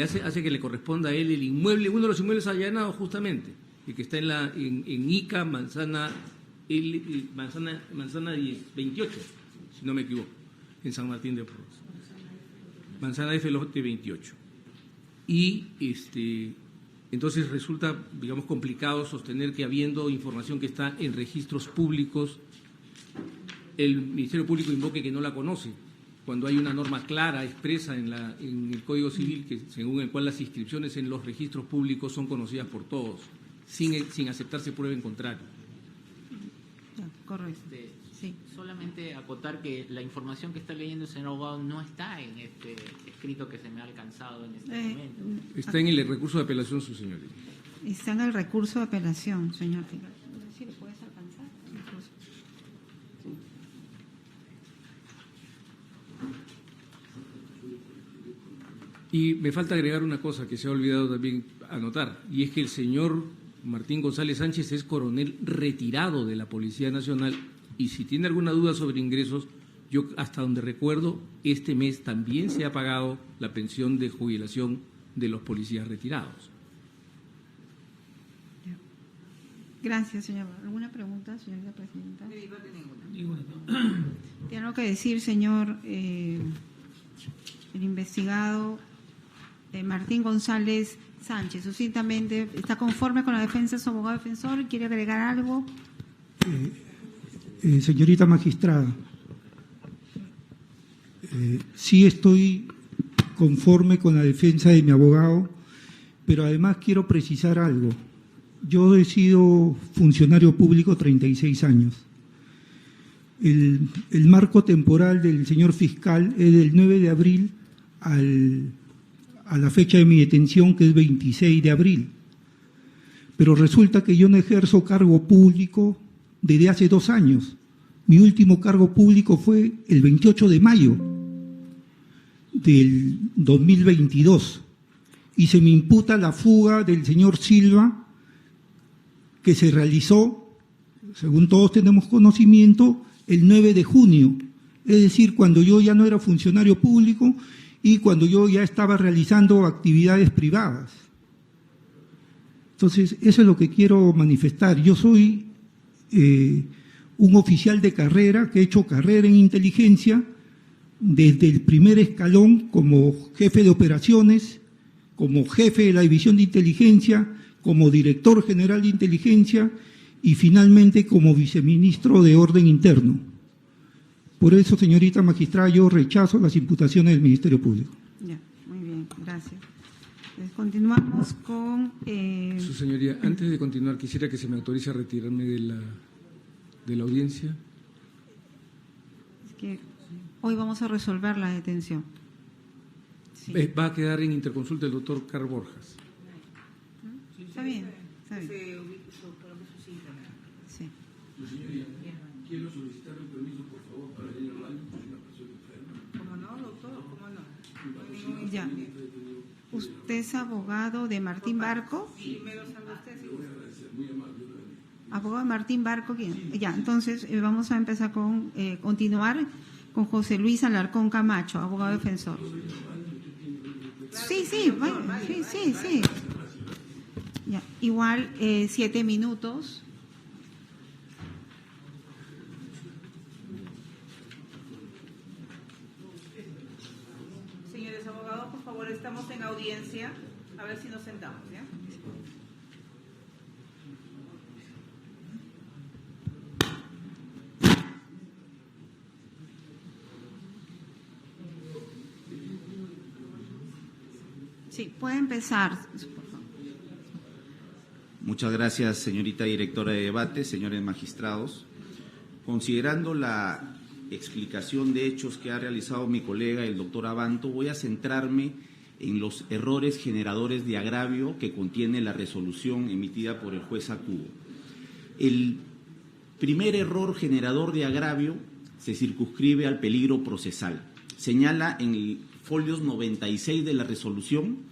E: hace que le corresponda a él el inmueble, uno de los inmuebles allanados justamente, el que está en Ica, manzana 28, si no me equivoco, en San Martín de Porres. Manzana F, lote 28. Y entonces resulta, digamos, complicado sostener que habiendo información que está en registros públicos, el Ministerio Público invoque que no la conoce, cuando hay una norma clara, expresa en el Código Civil, según el cual las inscripciones en los registros públicos son conocidas por todos, sin aceptarse prueba en contrario.
B: Correcto. Sí.
C: Solamente acotar que la información que está leyendo el señor abogado no está en este escrito que se me ha alcanzado en este momento.
E: Está en el recurso de apelación, su señoría.
B: Está en el recurso de apelación, señor fiscal. No sé si lo puedes alcanzar. Incluso.
E: Y me falta agregar una cosa que se ha olvidado también anotar, y es que el señor Martín González Sánchez es coronel retirado de la Policía Nacional, y si tiene alguna duda sobre ingresos, yo hasta donde recuerdo, este mes también se ha pagado la pensión de jubilación de los policías retirados.
B: Gracias, señor. ¿Alguna pregunta, señorita presidenta?
A: Ninguna.
B: ¿Tiene algo que decir, señor, el investigado Martín González Sánchez? Sucintamente, ¿está conforme con la defensa de su abogado defensor? ¿Quiere agregar algo?
F: Señorita magistrada, sí estoy conforme con la defensa de mi abogado, pero además quiero precisar algo. Yo he sido funcionario público 36 años. El marco temporal del señor fiscal es del 9 de abril a la fecha de mi detención, que es 26 de abril. Pero resulta que yo no ejerzo cargo público desde hace 2 años. Mi último cargo público fue el 28 de mayo del 2022 y se me imputa la fuga del señor Silva, que se realizó, según todos tenemos conocimiento, el 9 de junio, es decir, cuando yo ya no era funcionario público y cuando yo ya estaba realizando actividades privadas. Entonces, eso es lo que quiero manifestar. Yo soy un oficial de carrera que he hecho carrera en inteligencia desde el primer escalón como jefe de operaciones, como jefe de la división de inteligencia, como director general de inteligencia y finalmente como viceministro de orden interno. Por eso, señorita magistrada, yo rechazo las imputaciones del Ministerio Público.
B: Ya, muy bien, gracias. Entonces, continuamos con...
E: Su señoría, antes de continuar, quisiera que se me autorice a retirarme de la audiencia.
B: Es que hoy vamos a resolver la detención. Sí.
E: Va a quedar en interconsulta el doctor Carl Borjas.
B: Está bien, está bien. Sí.
I: Su señoría, quiero solicitar un permiso, por favor, para ir al baño por una persona enferma.
A: ¿Cómo no, doctor? ¿Cómo no?
B: Ya. ¿Usted es abogado de Martín Barco?
A: Sí, me lo salva usted. Sí.
I: Muy amable.
B: ¿Abogado de Martín Barco? ¿Quién? Ya, entonces vamos a empezar con, continuar con José Luis Alarcón Camacho, abogado defensor. Sí, sí, sí. Ya, igual 7 minutos.
A: Señores abogados, por favor, estamos en audiencia. A ver si nos sentamos, ¿ya?
B: Sí, puede empezar.
G: Muchas gracias, señorita directora de debate, señores magistrados. Considerando la explicación de hechos que ha realizado mi colega, el doctor Abanto, voy a centrarme en los errores generadores de agravio que contiene la resolución emitida por el juez Acubo. El primer error generador de agravio se circunscribe al peligro procesal. Señala en el folios 96 de la resolución: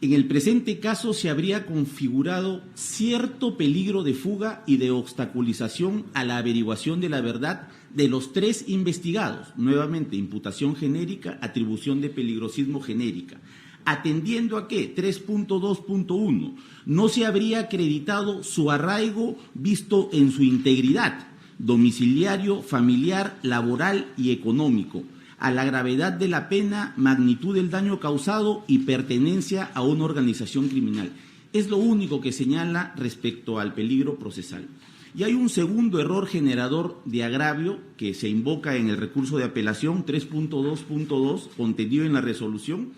G: en el presente caso se habría configurado cierto peligro de fuga y de obstaculización a la averiguación de la verdad de los 3 investigados. Nuevamente, imputación genérica, atribución de peligrosismo genérica. Atendiendo a que 3.2.1 no se habría acreditado su arraigo visto en su integridad, domiciliario, familiar, laboral y económico, a la gravedad de la pena, magnitud del daño causado y pertenencia a una organización criminal. Es lo único que señala respecto al peligro procesal. Y hay un segundo error generador de agravio que se invoca en el recurso de apelación 3.2.2 contenido en la resolución.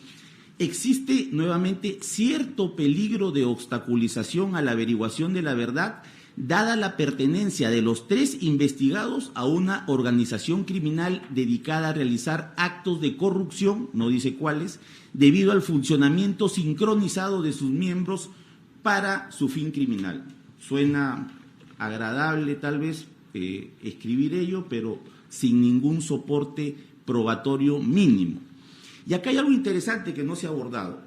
G: Existe nuevamente cierto peligro de obstaculización a la averiguación de la verdad dada la pertenencia de los 3 investigados a una organización criminal dedicada a realizar actos de corrupción, no dice cuáles, debido al funcionamiento sincronizado de sus miembros para su fin criminal. Suena agradable tal vez escribir ello, pero sin ningún soporte probatorio mínimo. Y acá hay algo interesante que no se ha abordado.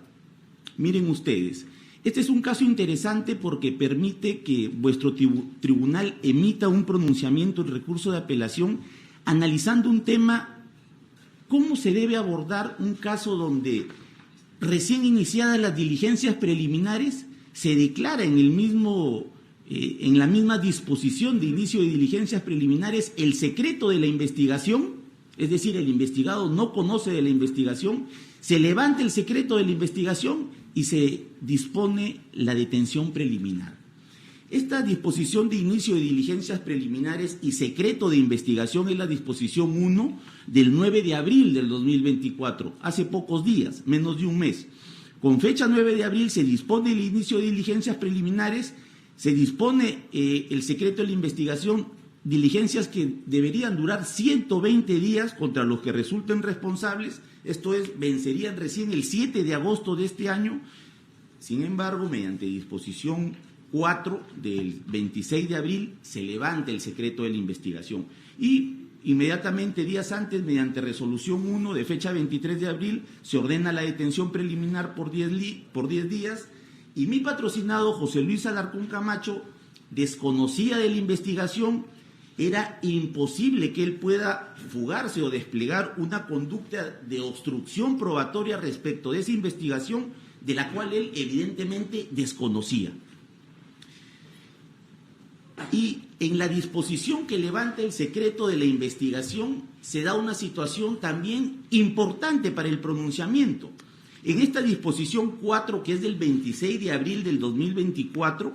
G: Miren ustedes. Este es un caso interesante porque permite que vuestro tribunal emita un pronunciamiento en recurso de apelación analizando un tema, cómo se debe abordar un caso donde recién iniciadas las diligencias preliminares se declara en la misma disposición de inicio de diligencias preliminares el secreto de la investigación, es decir, el investigado no conoce de la investigación, se levanta el secreto de la investigación y se dispone la detención preliminar. Esta disposición de inicio de diligencias preliminares y secreto de investigación es la disposición 1 del 9 de abril del 2024, hace pocos días, menos de un mes. Con fecha 9 de abril se dispone el inicio de diligencias preliminares, se dispone el secreto de la investigación, diligencias que deberían durar 120 días contra los que resulten responsables, esto es, vencerían recién el 7 de agosto de este año. Sin embargo, mediante disposición 4 del 26 de abril se levanta el secreto de la investigación y inmediatamente días antes, mediante resolución 1 de fecha 23 de abril, se ordena la detención preliminar por 10 días y mi patrocinado José Luis Alarcón Camacho desconocía de la investigación
L: era imposible que él pueda fugarse o desplegar una conducta de obstrucción probatoria respecto de esa investigación de la cual él evidentemente desconocía. Y en la disposición que levanta el secreto de la investigación se da una situación también importante para el pronunciamiento. En esta disposición 4, que es del 26 de abril del 2024,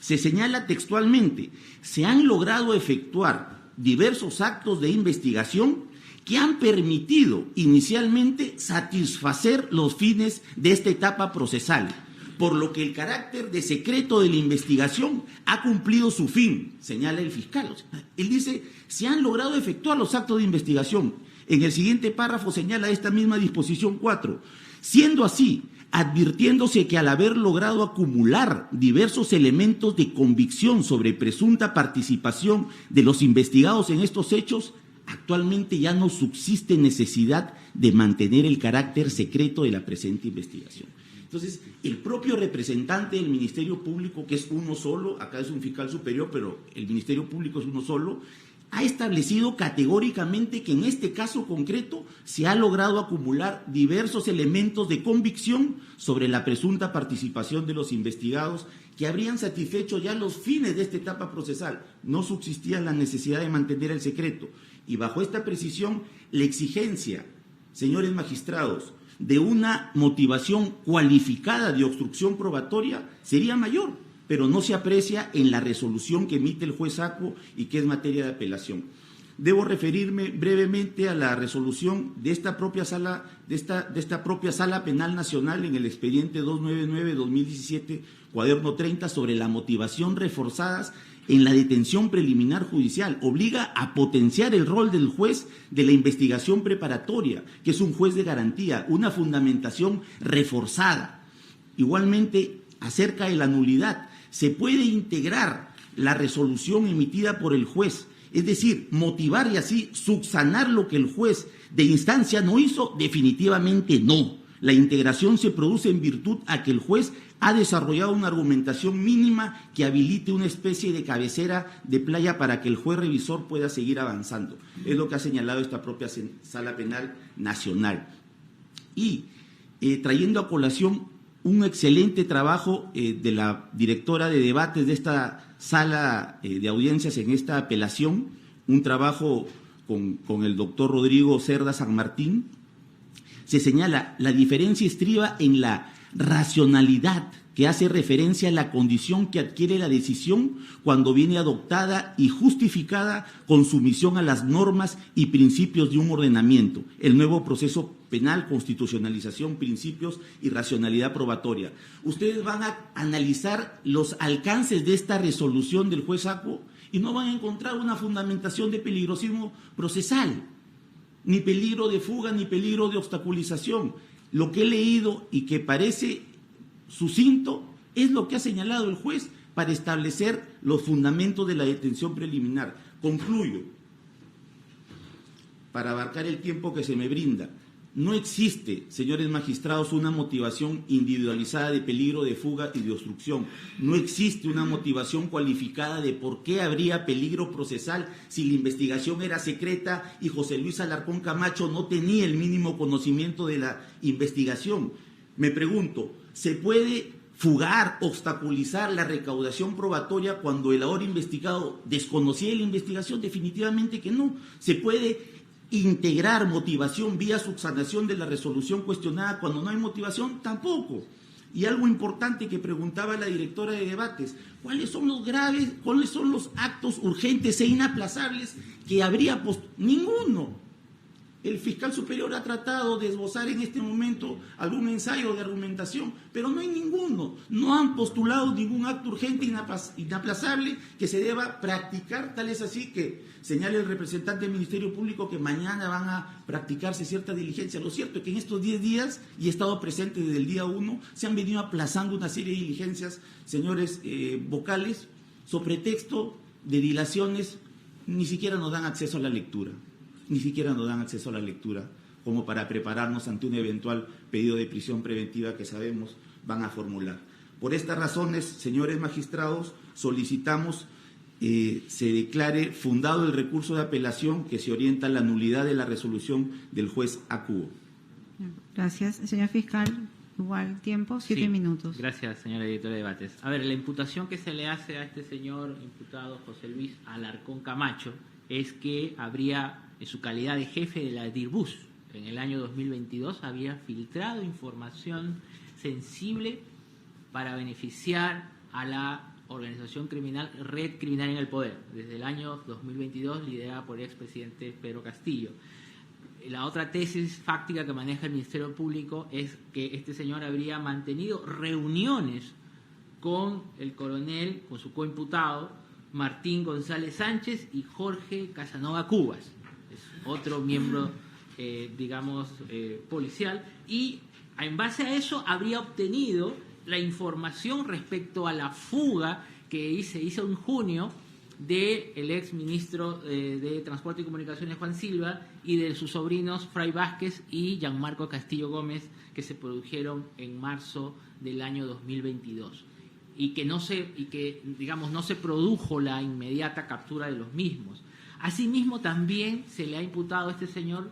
L: se señala textualmente: se han logrado efectuar diversos actos de investigación que han permitido inicialmente satisfacer los fines de esta etapa procesal, por lo que el carácter de secreto de la investigación ha cumplido su fin, señala el fiscal. Él dice, se han logrado efectuar los actos de investigación. En el siguiente párrafo señala esta misma disposición 4. Siendo así, advirtiéndose que al haber logrado acumular diversos elementos de convicción sobre presunta participación de los investigados en estos hechos, actualmente ya no subsiste necesidad de mantener el carácter secreto de la presente investigación. Entonces, el propio representante del Ministerio Público, que es uno solo, acá es un fiscal superior, pero el Ministerio Público es uno solo, ha establecido categóricamente que en este caso concreto se ha logrado acumular diversos elementos de convicción sobre la presunta participación de los investigados que habrían satisfecho ya los fines de esta etapa procesal. No subsistía la necesidad de mantener el secreto. Y bajo esta precisión, la exigencia, señores magistrados, de una motivación cualificada de obstrucción probatoria sería mayor, pero no se aprecia en la resolución que emite el juez Sacco y que es materia de apelación. Debo referirme brevemente a la resolución de esta propia sala, de esta propia Sala Penal Nacional en el expediente 299-2017, cuaderno 30, sobre la motivación reforzadas en la detención preliminar judicial. Obliga a potenciar el rol del juez de la investigación preparatoria, que es un juez de garantía, una fundamentación reforzada. Igualmente, acerca de la nulidad, se puede integrar la resolución emitida por el juez, es decir, motivar y así subsanar lo que el juez de instancia no hizo. Definitivamente no. La integración se produce en virtud a que el juez ha desarrollado una argumentación mínima que habilite una especie de cabecera de playa para que el juez revisor pueda seguir avanzando. Es lo que ha señalado esta propia Sala Penal Nacional. Y trayendo a colación un excelente trabajo de la directora de debates de esta sala de audiencias en esta apelación, un trabajo con el doctor Rodrigo Cerda San Martín, se señala la diferencia estriba en la racionalidad que hace referencia a la condición que adquiere la decisión cuando viene adoptada y justificada con sumisión a las normas y principios de un ordenamiento, el nuevo proceso penal, constitucionalización, principios y racionalidad probatoria. Ustedes van a analizar los alcances de esta resolución del juez Sacco y no van a encontrar una fundamentación de peligrosismo procesal, ni peligro de fuga, ni peligro de obstaculización. Lo que he leído y que parece sucinto es lo que ha señalado el juez para establecer los fundamentos de la detención preliminar. Concluyo, para abarcar el tiempo que se me brinda. No existe, señores magistrados, una motivación individualizada de peligro de fuga y de obstrucción. No existe una motivación cualificada de por qué habría peligro procesal si la investigación era secreta y José Luis Alarcón Camacho no tenía el mínimo conocimiento de la investigación. Me pregunto, ¿se puede fugar, obstaculizar la recaudación probatoria cuando el ahora investigado desconocía la investigación? Definitivamente que no. ¿Se puede integrar motivación vía subsanación de la resolución cuestionada cuando no hay motivación? Tampoco. Y algo importante que preguntaba la directora de debates, ¿cuáles son los actos urgentes e inaplazables que habría? Ninguno. El fiscal superior ha tratado de esbozar en este momento algún ensayo de argumentación, pero no hay ninguno. No han postulado ningún acto urgente inaplazable que se deba practicar. Tal es así que señala el representante del Ministerio Público que mañana van a practicarse cierta diligencia. Lo cierto es que en estos 10 días, y he estado presente desde el día 1, se han venido aplazando una serie de diligencias, señores vocales, sobre pretexto de dilaciones. Ni siquiera nos dan acceso a la lectura. Ni siquiera nos dan acceso a la lectura como para prepararnos ante un eventual pedido de prisión preventiva que sabemos van a formular. Por estas razones, señores magistrados, solicitamos se declare fundado el recurso de apelación que se orienta a la nulidad de la resolución del juez Acuo.
B: Gracias. Señor fiscal, igual tiempo, 7 minutos.
C: Gracias, señora directora de debates. A ver, la imputación que se le hace a este señor imputado José Luis Alarcón Camacho es que habría, en su calidad de jefe de la DIRBUS, en el año 2022, había filtrado información sensible para beneficiar a la organización criminal Red Criminal en el Poder, desde el año 2022, liderada por el expresidente Pedro Castillo. La otra tesis fáctica que maneja el Ministerio Público es que este señor habría mantenido reuniones con el coronel, con su coimputado, Martín González Sánchez y Jorge Casanova Cubas, es otro miembro, policial, y en base a eso habría obtenido la información respecto a la fuga que se hizo en junio del ex ministro de Transporte y Comunicaciones Juan Silva y de sus sobrinos Fray Vázquez y Gianmarco Castillo Gómez, que se produjeron en marzo del año 2022 y que no se produjo la inmediata captura de los mismos. Asimismo, también se le ha imputado a este señor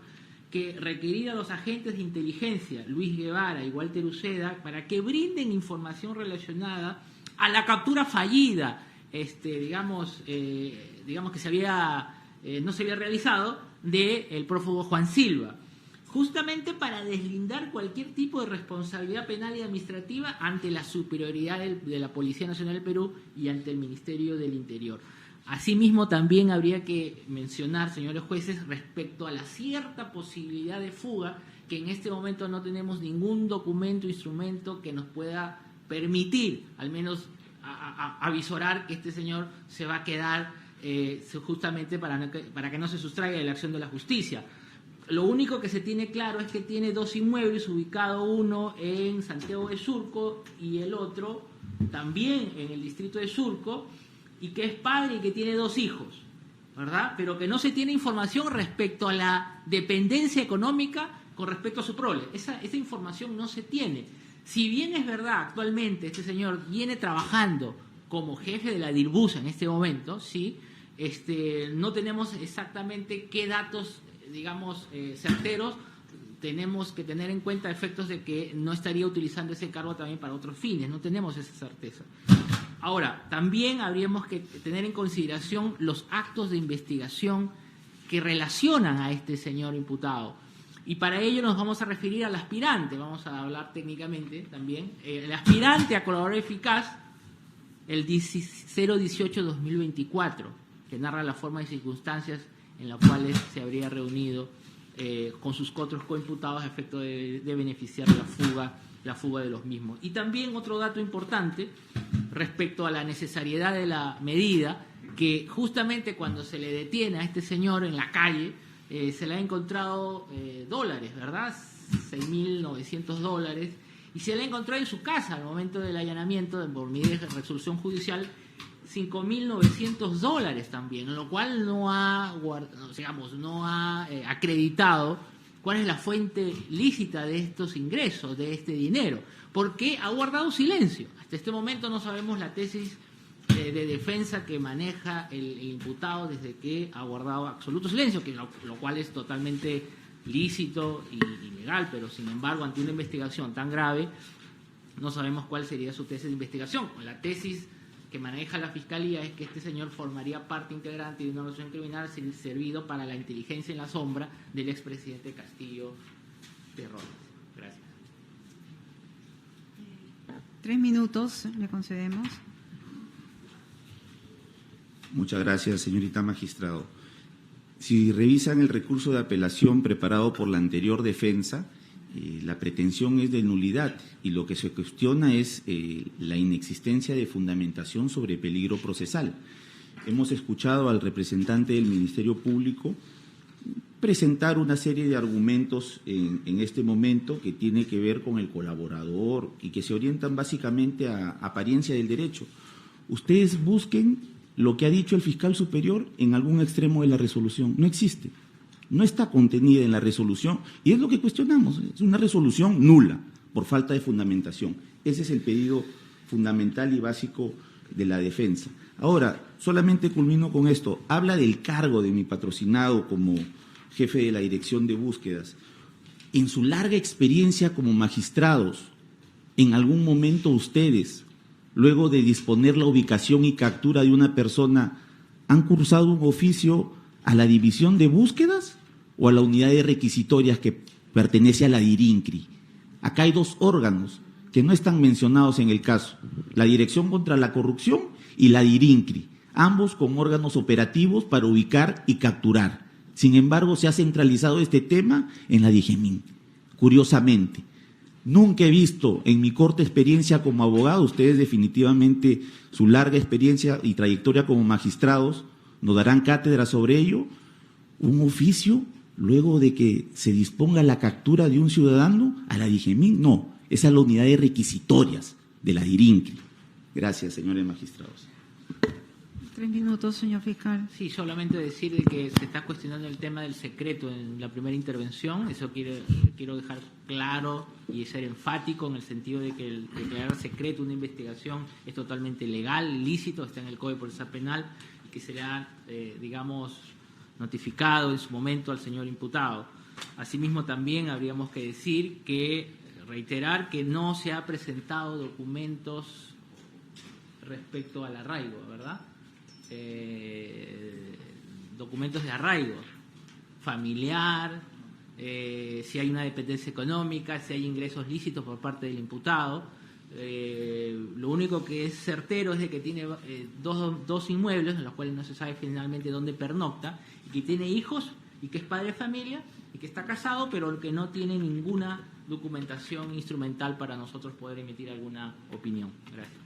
C: que requería a los agentes de inteligencia, Luis Guevara y Walter Uceda, para que brinden información relacionada a la captura fallida, que no se había realizado, del prófugo Juan Silva, justamente para deslindar cualquier tipo de responsabilidad penal y administrativa ante la superioridad de la Policía Nacional del Perú y ante el Ministerio del Interior. Asimismo, también habría que mencionar, señores jueces, respecto a la cierta posibilidad de fuga, que en este momento no tenemos ningún documento, instrumento que nos pueda permitir, al menos, avisorar que este señor se va a quedar justamente para que no se sustraiga de la acción de la justicia. Lo único que se tiene claro es que tiene 2 inmuebles, ubicado uno en Santiago de Surco y el otro también en el distrito de Surco, y que es padre y que tiene 2 hijos, ¿verdad? Pero que no se tiene información respecto a la dependencia económica con respecto a su prole. Esa información no se tiene. Si bien es verdad, actualmente este señor viene trabajando como jefe de la DIRBUS en este momento, ¿sí? No tenemos exactamente qué datos, certeros. Tenemos que tener en cuenta efectos de que no estaría utilizando ese cargo también para otros fines, no tenemos esa certeza. Ahora, también habríamos que tener en consideración los actos de investigación que relacionan a este señor imputado. Y para ello nos vamos a referir al aspirante, vamos a hablar técnicamente también. El aspirante a colaborador eficaz, el 018-2024, que narra la forma y circunstancias en las cuales se habría reunido con sus otros coimputados a efecto de beneficiar la fuga de los mismos. Y también otro dato importante respecto a la necesariedad de la medida, que justamente cuando se le detiene a este señor en la calle, se le ha encontrado dólares, ¿verdad? $6.900, y se le ha encontrado en su casa al momento del allanamiento por medida de resolución judicial $5.900 también, lo cual no ha acreditado cuál es la fuente lícita de estos ingresos, de este dinero, porque ha guardado silencio. Hasta este momento no sabemos la tesis de defensa que maneja el imputado desde que ha guardado absoluto silencio, lo cual es totalmente lícito y legal, pero sin embargo ante una investigación tan grave no sabemos cuál sería su tesis de investigación. La tesis que maneja la Fiscalía es que este señor formaría parte integrante de una organización criminal servido para la inteligencia en la sombra del expresidente Castillo Terrones. Gracias.
B: 3 minutos le concedemos.
L: Muchas gracias, señorita magistrado. Si revisan el recurso de apelación preparado por la anterior defensa, la pretensión es de nulidad y lo que se cuestiona es la inexistencia de fundamentación sobre peligro procesal. Hemos escuchado al representante del Ministerio Público presentar una serie de argumentos en este momento que tiene que ver con el colaborador y que se orientan básicamente a apariencia del derecho. Ustedes busquen lo que ha dicho el fiscal superior en algún extremo de la resolución. No existe. No está contenida en la resolución y es lo que cuestionamos. Es una resolución nula por falta de fundamentación. Ese es el pedido fundamental y básico de la defensa. Ahora, solamente culmino con esto. Habla del cargo de mi patrocinado como jefe de la Dirección de Búsquedas. En su larga experiencia como magistrados, en algún momento ustedes, luego de disponer la ubicación y captura de una persona, ¿han cursado un oficio a la División de Búsquedas o a la unidad de requisitorias que pertenece a la DIRINCRI? Acá hay dos órganos que no están mencionados en el caso, la Dirección contra la Corrupción y la DIRINCRI, ambos con órganos operativos para ubicar y capturar. Sin embargo, se ha centralizado este tema en la DIGEMIN. Curiosamente, nunca he visto en mi corta experiencia como abogado, ustedes definitivamente su larga experiencia y trayectoria como magistrados nos darán cátedra sobre ello, un oficio luego de que se disponga la captura de un ciudadano a la DIGEMIN. No, es a la unidad de requisitorias de la DIRINCRI. Gracias, señores magistrados.
B: 3 minutos, señor fiscal.
C: Sí, solamente decir de que se está cuestionando el tema del secreto en la primera intervención. Eso quiero dejar claro y ser enfático en el sentido de que el declarar secreto una investigación es totalmente legal, lícito, está en el Código Procesal Penal y que se le ha, notificado en su momento al señor imputado. Asimismo, también habríamos que decir reiterar que no se ha presentado documentos respecto al arraigo, ¿verdad? Documentos de arraigo familiar, si hay una dependencia económica, si hay ingresos lícitos por parte del imputado. Lo único que es certero es de que tiene dos inmuebles en los cuales no se sabe finalmente dónde pernocta, y que tiene hijos y que es padre de familia y que está casado, pero que no tiene ninguna documentación instrumental para nosotros poder emitir alguna opinión. Gracias.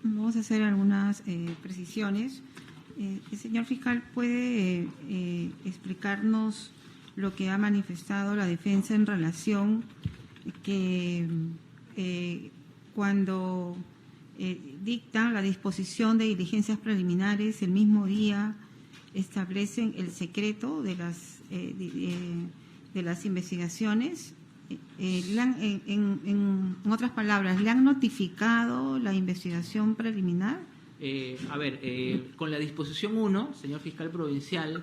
B: Vamos a hacer algunas precisiones. El señor fiscal puede explicarnos lo que ha manifestado la defensa en relación que cuando dictan la disposición de diligencias preliminares el mismo día establecen el secreto de las investigaciones. En otras palabras, ¿le han notificado la investigación preliminar?
C: Con la disposición 1, señor fiscal provincial,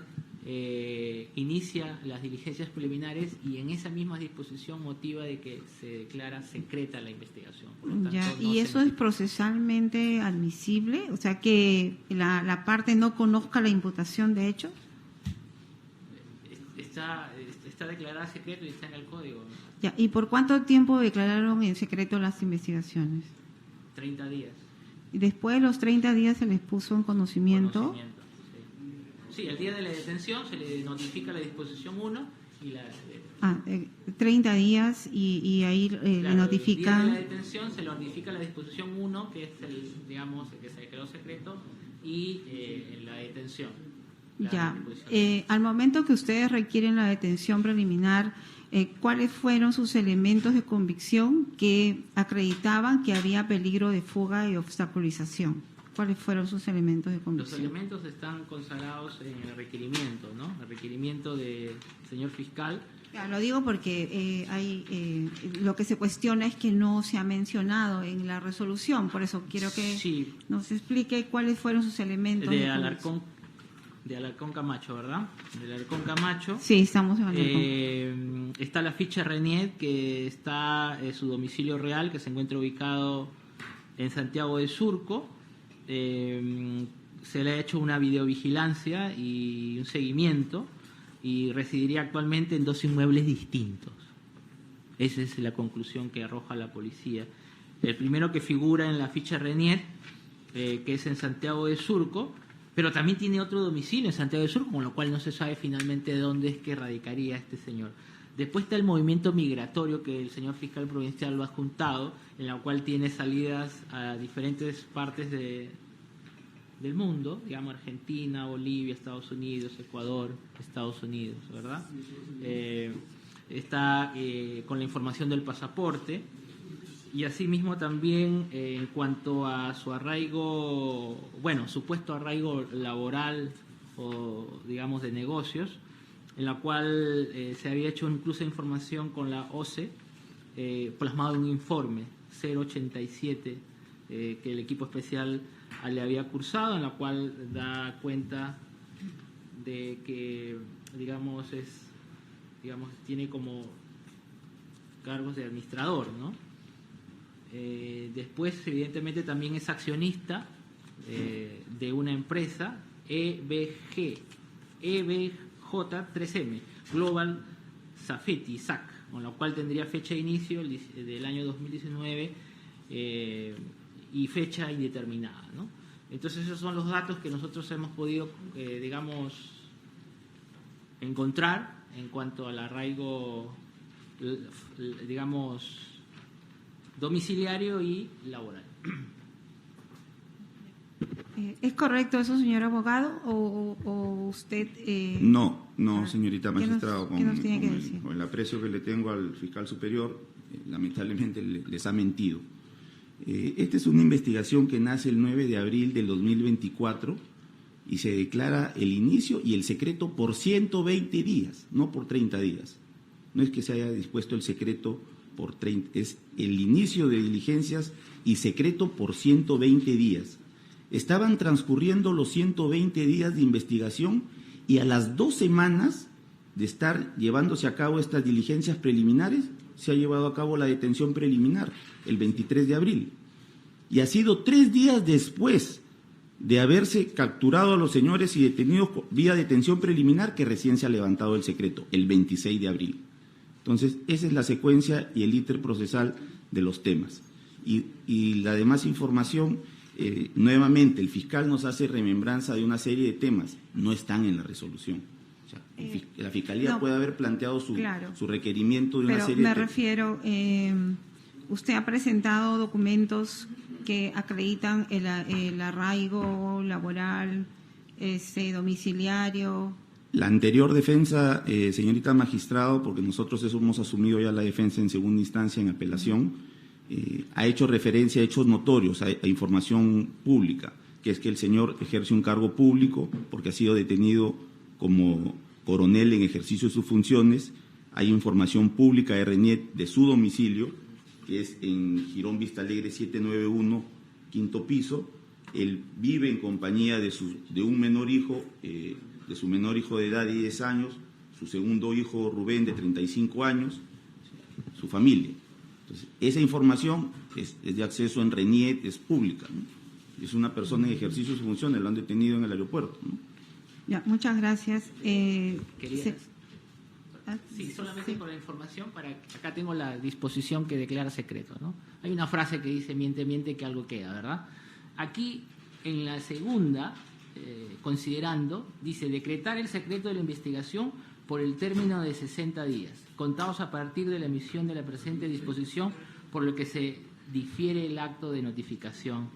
C: inicia las diligencias preliminares y en esa misma disposición motiva de que se declara secreta la investigación. Por lo tanto,
B: ¿Y eso es procesalmente admisible? O sea, que la parte no conozca la imputación de hechos.
C: Está declarada secreto y está en el código.
B: Ya, ¿y por cuánto tiempo declararon en secreto las investigaciones?
C: 30 días.
B: Y después de los 30 días se les puso en conocimiento.
C: Sí, el día de la detención se le notifica la disposición 1 y la...
B: 30 días y ahí le notifican...
C: El día de la detención se le notifica la disposición 1, que es el que se declaró secreto, y la detención.
B: Al momento que ustedes requieren la detención preliminar, ¿cuáles fueron sus elementos de convicción que acreditaban que había peligro de fuga y obstaculización? ¿Cuáles fueron sus elementos de convicción?
C: Los elementos están consagrados en el requerimiento, ¿no? El requerimiento del señor fiscal.
B: Lo digo porque lo que se cuestiona es que no se ha mencionado en la resolución, por eso quiero que nos explique cuáles fueron sus elementos de convicción. De Alarcón Camacho, ¿verdad? Del Alarcón Camacho. Sí, estamos en Alarcón.
C: Está la ficha Renier, que está su domicilio real, que se encuentra ubicado en Santiago de Surco. Se le ha hecho una videovigilancia y un seguimiento y residiría actualmente en 2 inmuebles distintos. Esa es la conclusión que arroja la policía. El primero que figura en la ficha Renier, que es en Santiago de Surco, pero también tiene otro domicilio en Santiago de Surco, con lo cual no se sabe finalmente dónde es que radicaría este señor. Después está el movimiento migratorio que el señor fiscal provincial lo ha juntado, en la cual tiene salidas a diferentes partes del mundo, digamos Argentina, Bolivia, Estados Unidos, Ecuador, Estados Unidos, ¿verdad? Está con la información del pasaporte. Y asimismo también en cuanto a su arraigo, supuesto arraigo laboral o digamos de negocios, en la cual se había hecho incluso información con la OCE, plasmado en un informe 087 que el equipo especial le había cursado, en la cual da cuenta de que, digamos, tiene como cargos de administrador, ¿no? Después, evidentemente, también es accionista de una empresa, EBJ3M, Global Safety, SAC, con la cual tendría fecha de inicio del año 2019 y fecha indeterminada, ¿no? Entonces, esos son los datos que nosotros hemos podido, digamos, encontrar en cuanto al arraigo, digamos, domiciliario y laboral.
B: ¿Es correcto eso, señor abogado, o usted...?
M: No, señorita
B: ¿qué
M: magistrado,
B: ¿qué nos tiene que decir?
M: con el aprecio que le tengo al fiscal superior, lamentablemente les ha mentido. Esta es una investigación que nace el 9 de abril del 2024 y se declara el inicio y el secreto por 120 días, no por 30 días. No es que se haya dispuesto el secreto por 30, es el inicio de diligencias y secreto por 120 días. Estaban transcurriendo los 120 días de investigación y a las 2 semanas de estar llevándose a cabo estas diligencias preliminares, se ha llevado a cabo la detención preliminar, el 23 de abril. Y ha sido 3 días después de haberse capturado a los señores y detenidos vía detención preliminar que recién se ha levantado el secreto, el 26 de abril. Entonces, esa es la secuencia y el íter procesal de los temas. Y la demás información, nuevamente, el fiscal nos hace remembranza de una serie de temas, no están en la resolución. O sea, la Fiscalía puede haber planteado su requerimiento de una serie de temas.
B: Pero me refiero, usted ha presentado documentos que acreditan el arraigo laboral, domiciliario.
M: La anterior defensa, señorita magistrado, porque nosotros eso hemos asumido ya la defensa en segunda instancia en apelación, ha hecho referencia a hechos notorios, a información pública, que es que el señor ejerce un cargo público porque ha sido detenido como coronel en ejercicio de sus funciones. Hay información pública de RENIET de su domicilio, que es en Girón Vista Alegre 791, quinto piso. Él vive en compañía de un menor hijo, de su menor hijo de edad de 10 años, su segundo hijo Rubén de 35 años, su familia. Entonces, esa información es de acceso en RENIET, es pública, ¿no? Es una persona en ejercicio de sus funciones, lo han detenido en el aeropuerto, ¿no?
B: Ya, muchas gracias.
C: Sí, solamente por la información, acá tengo la disposición que declara secreto, ¿no? Hay una frase que dice miente, miente, que algo queda, ¿verdad? Aquí, en la segunda, considerando, dice decretar el secreto de la investigación por el término de 60 días, contados a partir de la emisión de la presente disposición, por lo que se difiere el acto de notificación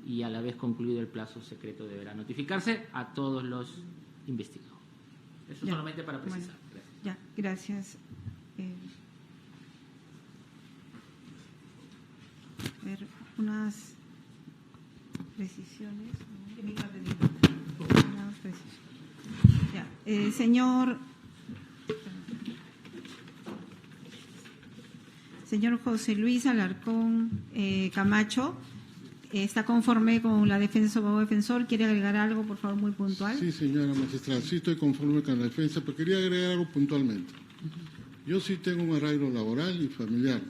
C: y a la vez concluido el plazo secreto deberá notificarse a todos los investigados. Eso solamente para precisar.
B: Bueno, ya, gracias. A ver, unas precisiones. Ya, señor José Luis Alarcón Camacho, ¿está conforme con la defensa o defensor? ¿Quiere agregar algo, por favor, muy puntual?
H: Sí, señora magistrada, sí estoy conforme con la defensa, pero quería agregar algo puntualmente. Yo sí tengo un arraigo laboral y familiar.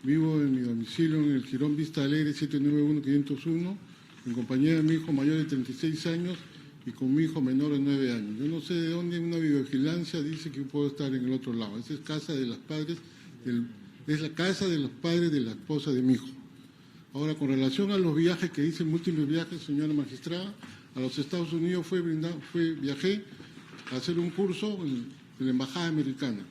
H: Vivo en mi domicilio en el Girón Vista Alegre 791-501, en compañía de mi hijo mayor de 36 años y con mi hijo menor de 9 años. Yo no sé de dónde una videovigilancia dice que puedo estar en el otro lado. Esa es casa de los padres, es la casa de los padres de la esposa de mi hijo. Ahora, con relación a los viajes que dicen múltiples viajes, señora magistrada, a los Estados Unidos viajé a hacer un curso en la Embajada Americana.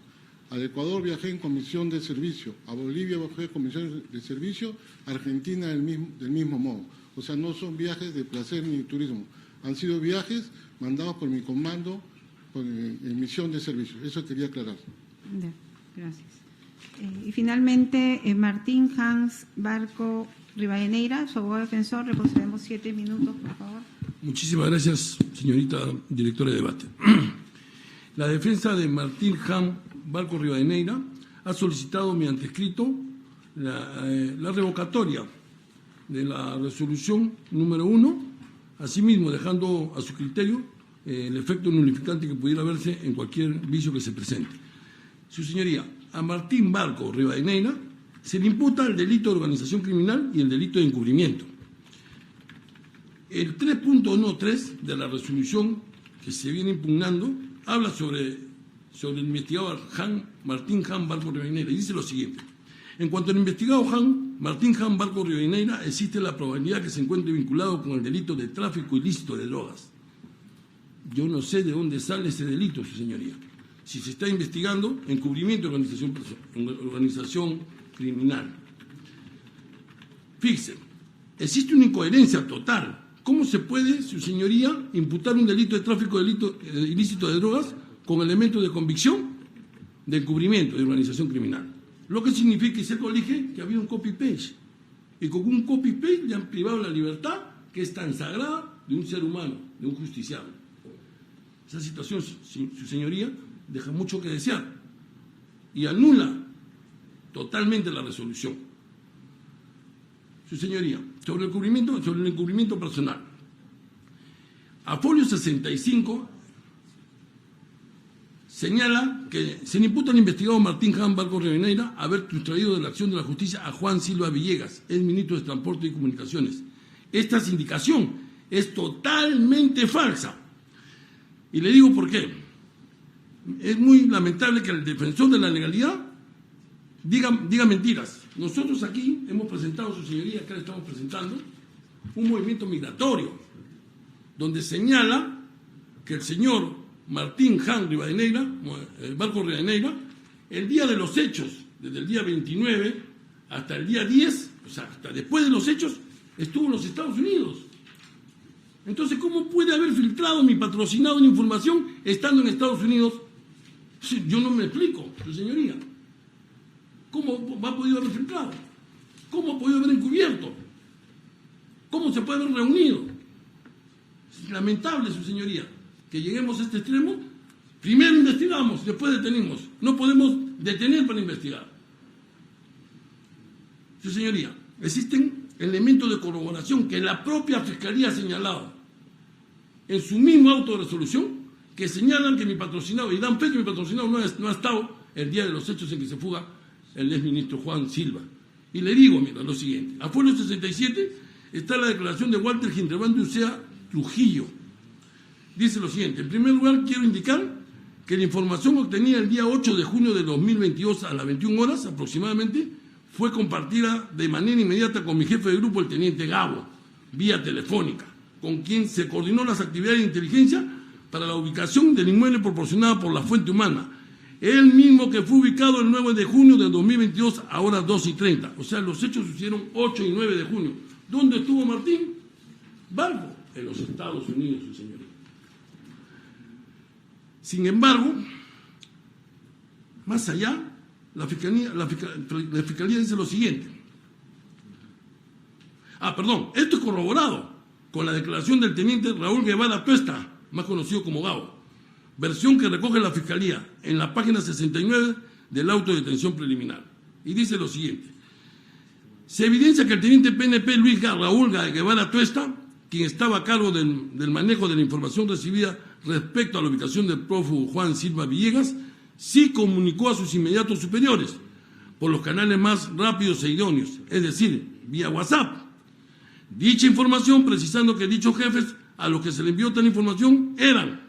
H: Al Ecuador viajé en comisión de servicio, a Bolivia viajé en comisión de servicio, a Argentina del mismo modo. O sea, no son viajes de placer ni de turismo, han sido viajes mandados por mi comando en misión de servicio. Eso quería aclarar.
B: Gracias. Y finalmente, Martín Hans Barco Rivadeneira, su abogado defensor, le concedemos 7 minutos, por favor.
I: Muchísimas gracias, señorita directora de debate. La defensa de Martín Hans Barco Rivadeneira ha solicitado mediante escrito la revocatoria de la resolución número 1, asimismo dejando a su criterio el efecto nulificante que pudiera verse en cualquier vicio que se presente. Su señoría, a Martín Barco Rivadeneira se le imputa el delito de organización criminal y el delito de encubrimiento. El 3.13 de la resolución que se viene impugnando habla sobre el investigado Martín Jan Barco Rivadeneira y dice lo siguiente. En cuanto al investigado Martín Jan Barco Rivadeneira, existe la probabilidad que se encuentre vinculado con el delito de tráfico ilícito de drogas. Yo no sé de dónde sale ese delito, su señoría. Si se está investigando encubrimiento de organización criminal. Fíjese, existe una incoherencia total. ¿Cómo se puede, su señoría, imputar un delito de tráfico ilícito de drogas con elementos de convicción de encubrimiento de organización criminal? Lo que significa, y se colige, que había un copy-paste. Y con un copy-paste le han privado la libertad que es tan sagrada de un ser humano, de un justiciable. Esa situación, su señoría, deja mucho que desear y anula totalmente la resolución. Su señoría, sobre el encubrimiento personal. A folio 65 señala que se le imputa al investigado Martín Jan Barco Rivadeneira haber sustraído de la acción de la justicia a Juan Silva Villegas, el ministro de Transporte y Comunicaciones. Esta sindicación es totalmente falsa. Y le digo por qué. Es muy lamentable que el defensor de la legalidad diga mentiras. Nosotros aquí hemos presentado, su señoría, acá le estamos presentando, un movimiento migratorio, donde señala que el señor Martín Jan Rivadeneira, Barco Rivadeneira, el día de los hechos, desde el día 29 hasta el día 10, o sea, hasta después de los hechos, estuvo en los Estados Unidos. Entonces, ¿cómo puede haber filtrado mi patrocinado en información estando en Estados Unidos? Yo no me explico, su señoría. ¿Cómo ha podido haber filtrado? ¿Cómo ha podido haber encubierto? ¿Cómo se puede haber reunido? Es lamentable, su señoría, que lleguemos a este extremo. Primero investigamos, después detenimos. No podemos detener para investigar. Su señoría, existen elementos de corroboración que la propia Fiscalía ha señalado en su mismo auto de resolución, que señalan que mi patrocinado, y dan fe que mi patrocinado no ha estado el día de los hechos en que se fuga el exministro Juan Silva. Y le digo, mira, lo siguiente. A folio 67 está la declaración de Walter Ginterván de Ucea Trujillo. Dice lo siguiente. En primer lugar, quiero indicar que la información obtenida el día 8 de junio de 2022 a las 21 horas aproximadamente fue compartida de manera inmediata con mi jefe de grupo, el teniente Gabo, vía telefónica, con quien se coordinó las actividades de inteligencia para la ubicación del inmueble proporcionada por la fuente humana. El mismo que fue ubicado el 9 de junio de 2022 a horas 2:30. O sea, los hechos sucedieron 8 y 9 de junio. ¿Dónde estuvo Martín Barco? En los Estados Unidos, su señoría. Sin embargo, más allá, la Fiscalía dice lo siguiente. Esto es corroborado con la declaración del teniente Raúl Guevara Tuesta, más conocido como Gabo, versión que recoge la Fiscalía en la página 69 del auto de detención preliminar. Y dice lo siguiente. Se evidencia que el teniente PNP Luis Raúl Guevara Tuesta, quien estaba a cargo del manejo de la información recibida respecto a la ubicación del prófugo Juan Silva Villegas, sí comunicó a sus inmediatos superiores por los canales más rápidos e idóneos, es decir, vía WhatsApp. Dicha información, precisando que dichos jefes a los que se le envió tal información eran,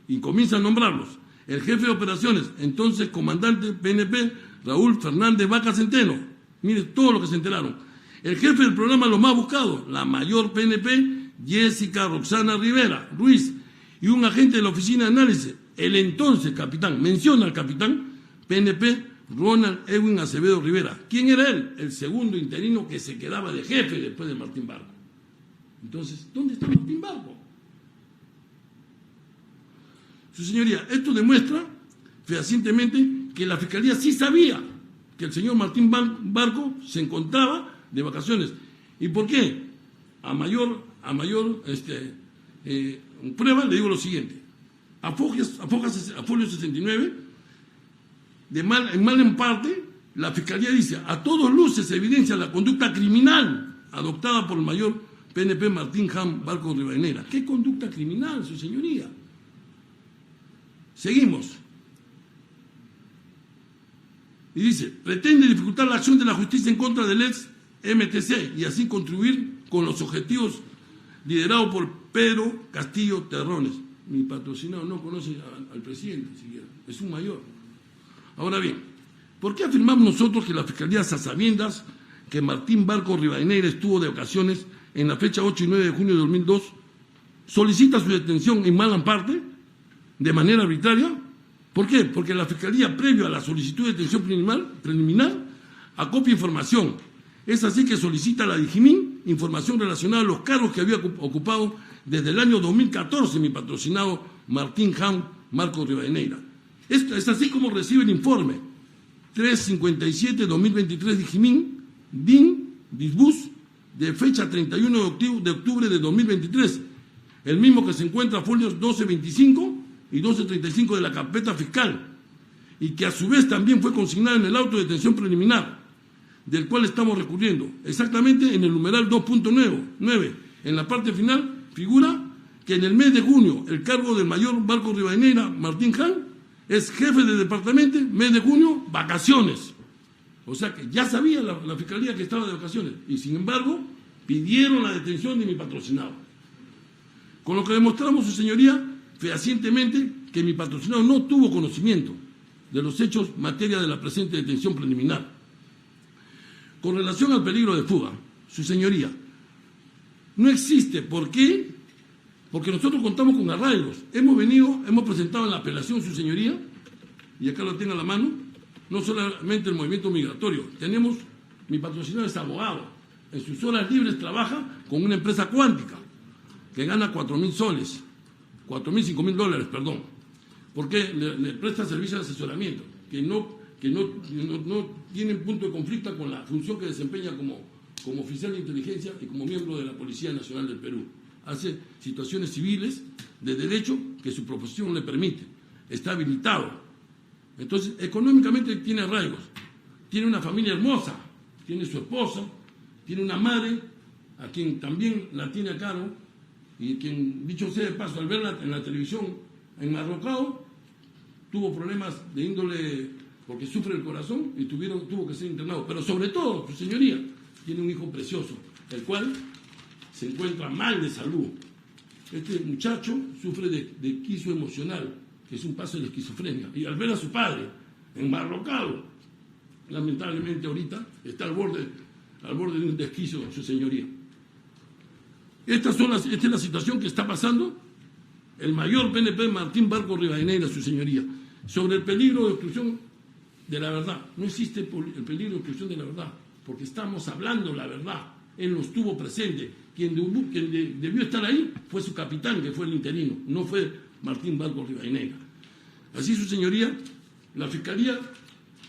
I: y comienza a nombrarlos, el jefe de operaciones, entonces comandante PNP Raúl Fernández Vaca Centeno, mire todo lo que se enteraron, el jefe del programa Los Más Buscados, la mayor PNP Jessica Roxana Rivera Ruiz, y un agente de la oficina de análisis, el entonces capitán, menciona al capitán PNP Ronald Edwin Acevedo Rivera. ¿Quién era él? El segundo interino que se quedaba de jefe después de Martín Barco. Entonces, ¿dónde está Martín Barco? Su señoría, esto demuestra fehacientemente que la Fiscalía sí sabía que el señor Martín Barco se encontraba de vacaciones. ¿Y por qué? A mayor prueba le digo lo siguiente. A folio 69, en parte, la Fiscalía dice, a todos luces se evidencia la conducta criminal adoptada por el mayor PNP Martín Jan Barco Rivadeneira. ¿Qué conducta criminal, su señoría? Seguimos. Y dice, pretende dificultar la acción de la justicia en contra del ex MTC y así contribuir con los objetivos liderados por Pedro Castillo Terrones. Mi patrocinado no conoce al presidente siquiera, es un mayor. Ahora bien, ¿por qué afirmamos nosotros que la Fiscalía, a sabiendas que Martín Barco Rivadeneira estuvo de vacaciones en la fecha 8 y 9 de junio de 2002, solicita su detención en mala parte, de manera arbitraria? ¿Por qué? Porque la Fiscalía, previo a la solicitud de detención preliminar, acopia información. Es así que solicita a la DIGIMIN información relacionada a los cargos que había ocupado desde el año 2014 mi patrocinado Martín Jan Marco Rivadeneira. Esto es así como recibe el informe 357-2023 DIGIMIN, DIN, DISBUS, de fecha 31 de octubre de 2023, el mismo que se encuentra a folios 1225 y 1235 de la carpeta fiscal, y que a su vez también fue consignado en el auto de detención preliminar, del cual estamos recurriendo. Exactamente en el numeral 2.9, en la parte final, figura que en el mes de junio el cargo del mayor Barco Rivadeneira, Martín Jan, es jefe de departamento, mes de junio, vacaciones. O sea que ya sabía la Fiscalía que estaba de vacaciones, y sin embargo pidieron la detención de mi patrocinado. Con lo que demostramos, su señoría, fehacientemente que mi patrocinado no tuvo conocimiento de los hechos en materia de la presente detención preliminar. Con relación al peligro de fuga, su señoría, no existe. ¿Por qué? Porque nosotros contamos con arraigos. Hemos presentado en la apelación, su señoría, y acá lo tengo a la mano, no solamente el movimiento migratorio. Mi patrocinado es abogado. En sus horas libres trabaja con una empresa cuántica que gana 4.000 soles. 4.000, $5.000, perdón, porque le presta servicio de asesoramiento, que no tienen punto de conflicto con la función que desempeña como oficial de inteligencia y como miembro de la Policía Nacional del Perú. Hace situaciones civiles de derecho que su profesión le permite. Está habilitado. Entonces, económicamente tiene arraigos. Tiene una familia hermosa, tiene su esposa, tiene una madre a quien también la tiene a cargo, y quien, dicho sea de paso, al verla en la televisión enmarrocado, tuvo problemas de índole porque sufre el corazón y tuvo que ser internado. Pero sobre todo, su señoría, tiene un hijo precioso, el cual se encuentra mal de salud. Este muchacho sufre de quiso emocional, que es un paso de la esquizofrenia. Y al ver a su padre enmarrocado, lamentablemente ahorita está al borde de un desquicio, su señoría. Esta es la situación que está pasando el mayor PNP Martín Barco Rivadeneira, su señoría. Sobre el peligro de obstrucción de la verdad. No existe el peligro de obstrucción de la verdad, porque estamos hablando la verdad. Él no estuvo presente. Quien debió estar ahí fue su capitán, que fue el interino, no fue Martín Barco Rivadeneira. Así, su señoría, la Fiscalía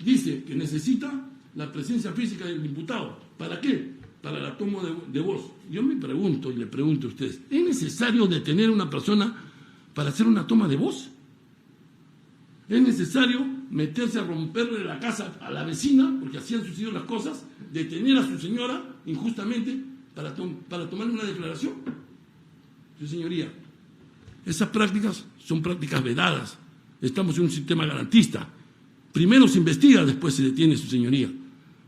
I: dice que necesita la presencia física del imputado. ¿Para qué? Para la toma de voz. Yo me pregunto y le pregunto a ustedes, ¿es necesario detener a una persona para hacer una toma de voz? ¿Es necesario meterse a romperle la casa a la vecina, porque así han sucedido las cosas, detener a su señora injustamente para tomarle una declaración? Su señoría, esas prácticas son prácticas vedadas. Estamos en un sistema garantista. Primero se investiga, después se detiene, su señoría.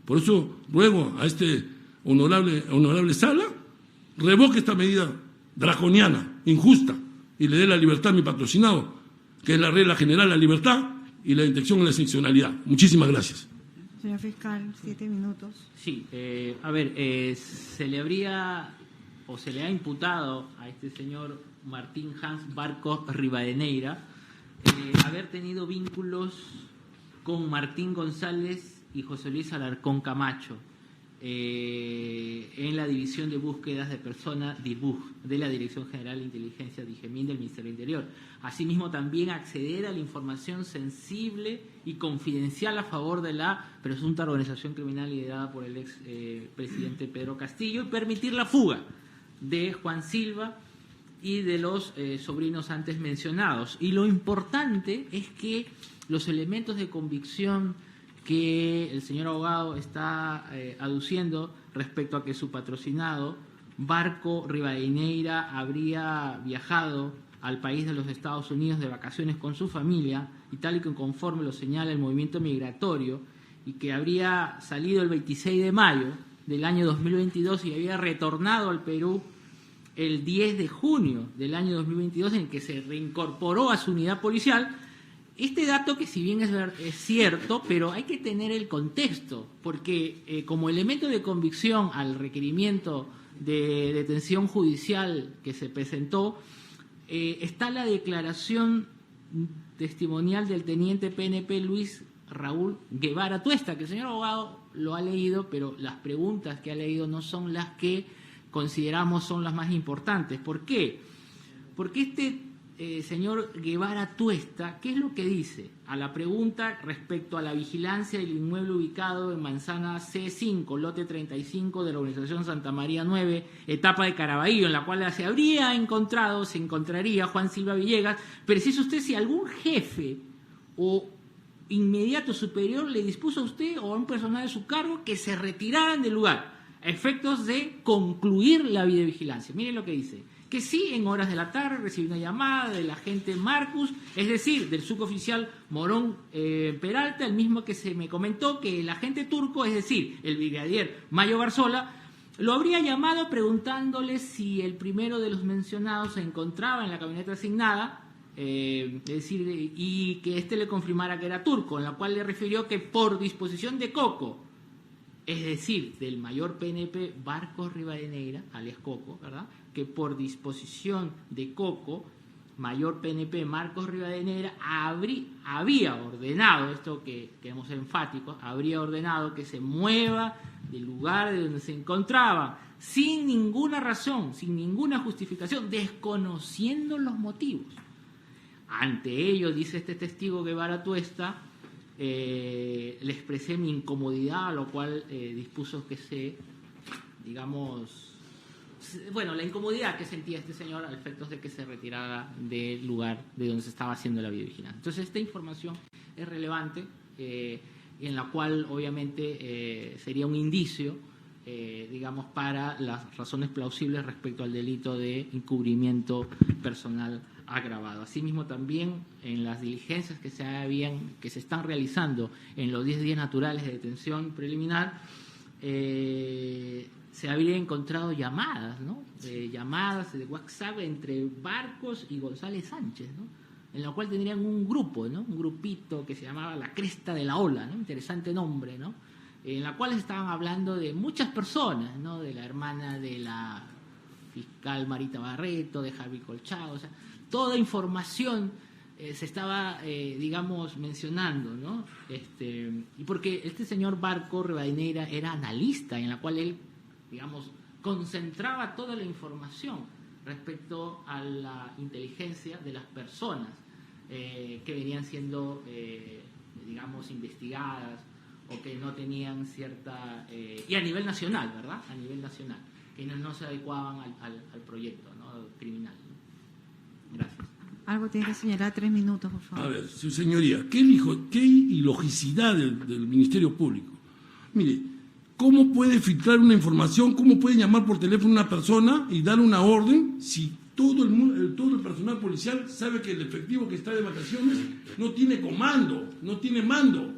I: Por eso ruego a este honorable sala, revoque esta medida draconiana, injusta, y le dé la libertad a mi patrocinado, que es la regla general, la libertad y la detección en la excepcionalidad. Muchísimas gracias.
B: Señor fiscal, 7 minutos.
C: Sí, se le ha imputado a este señor Martín Hans Barco Rivadeneira haber tenido vínculos con Martín González y José Luis Alarcón Camacho en la División de Búsquedas de Personas, DIBUG, de la Dirección General de Inteligencia, DIGEMIN, del Ministerio del Interior. Asimismo, también acceder a la información sensible y confidencial a favor de la presunta organización criminal liderada por el ex presidente Pedro Castillo y permitir la fuga de Juan Silva y de los sobrinos antes mencionados. Y lo importante es que los elementos de convicción que el señor abogado está aduciendo respecto a que su patrocinado, Barco Rivadeneira, habría viajado al país de los Estados Unidos de vacaciones con su familia, y tal y conforme lo señala el movimiento migratorio, y que habría salido el 26 de mayo del año 2022 y había retornado al Perú el 10 de junio del año 2022, en que se reincorporó a su unidad policial. Este dato, que si bien es cierto, pero hay que tener el contexto, porque como elemento de convicción al requerimiento de detención judicial que se presentó, está la declaración testimonial del teniente PNP Luis Raúl Guevara Tuesta, que el señor abogado lo ha leído, pero las preguntas que ha leído no son las que consideramos son las más importantes. ¿Por qué? Porque este señor Guevara Tuesta, ¿qué es lo que dice? A la pregunta respecto a la vigilancia del inmueble ubicado en manzana C5, lote 35 de la organización Santa María 9, etapa de Caraballo, en la cual se encontraría Juan Silva Villegas, precisa usted si algún jefe o inmediato superior le dispuso a usted o a un personal de su cargo que se retiraran del lugar a efectos de concluir la videovigilancia. Miren lo que dice: que sí, en horas de la tarde recibí una llamada del agente Marcus, es decir, del suboficial Morón Peralta, el mismo que se me comentó que el agente turco, es decir, el brigadier Mayo Barzola, lo habría llamado preguntándole si el primero de los mencionados se encontraba en la camioneta asignada, es decir, y que éste le confirmara que era turco, en la cual le refirió que por disposición de Coco, es decir, del mayor PNP Barco Rivadeneira, alias Coco, ¿verdad?, que por disposición de Coco, mayor PNP Marcos Rivadeneira, había ordenado, esto que queremos ser enfáticos, habría ordenado que se mueva del lugar de donde se encontraba, sin ninguna razón, sin ninguna justificación, desconociendo los motivos. Ante ello, dice este testigo Guevara Tuesta, le expresé mi incomodidad, a lo cual dispuso que se, la incomodidad que sentía este señor a efectos de que se retirara del lugar de donde se estaba haciendo la videovigilancia. Entonces, esta información es relevante, en la cual obviamente sería un indicio, para las razones plausibles respecto al delito de encubrimiento personal agravado. Asimismo, también en las diligencias que se están realizando en los 10 días naturales de detención preliminar, se habría encontrado llamadas, llamadas de WhatsApp entre Barcos y González Sánchez, en la cual tendrían un grupo, un grupito que se llamaba La Cresta de la Ola, interesante nombre, en la cual estaban hablando de muchas personas, de la hermana de la fiscal Marita Barreto, de Javi Colchado, o sea, toda información se estaba, mencionando, y porque este señor Barco Rivadeneira era analista, en la cual él, concentraba toda la información respecto a la inteligencia de las personas que venían siendo, investigadas o que no tenían cierta... y a nivel nacional, ¿verdad? A nivel nacional, que no se adecuaban al proyecto criminal. Gracias.
B: Algo tiene que señalar, 3 minutos, por favor.
I: A ver, su señoría, ¿qué ilogicidad del Ministerio Público? Mire, ¿cómo puede filtrar una información? ¿Cómo puede llamar por teléfono a una persona y dar una orden si todo el personal policial sabe que el efectivo que está de vacaciones no tiene comando, no tiene mando?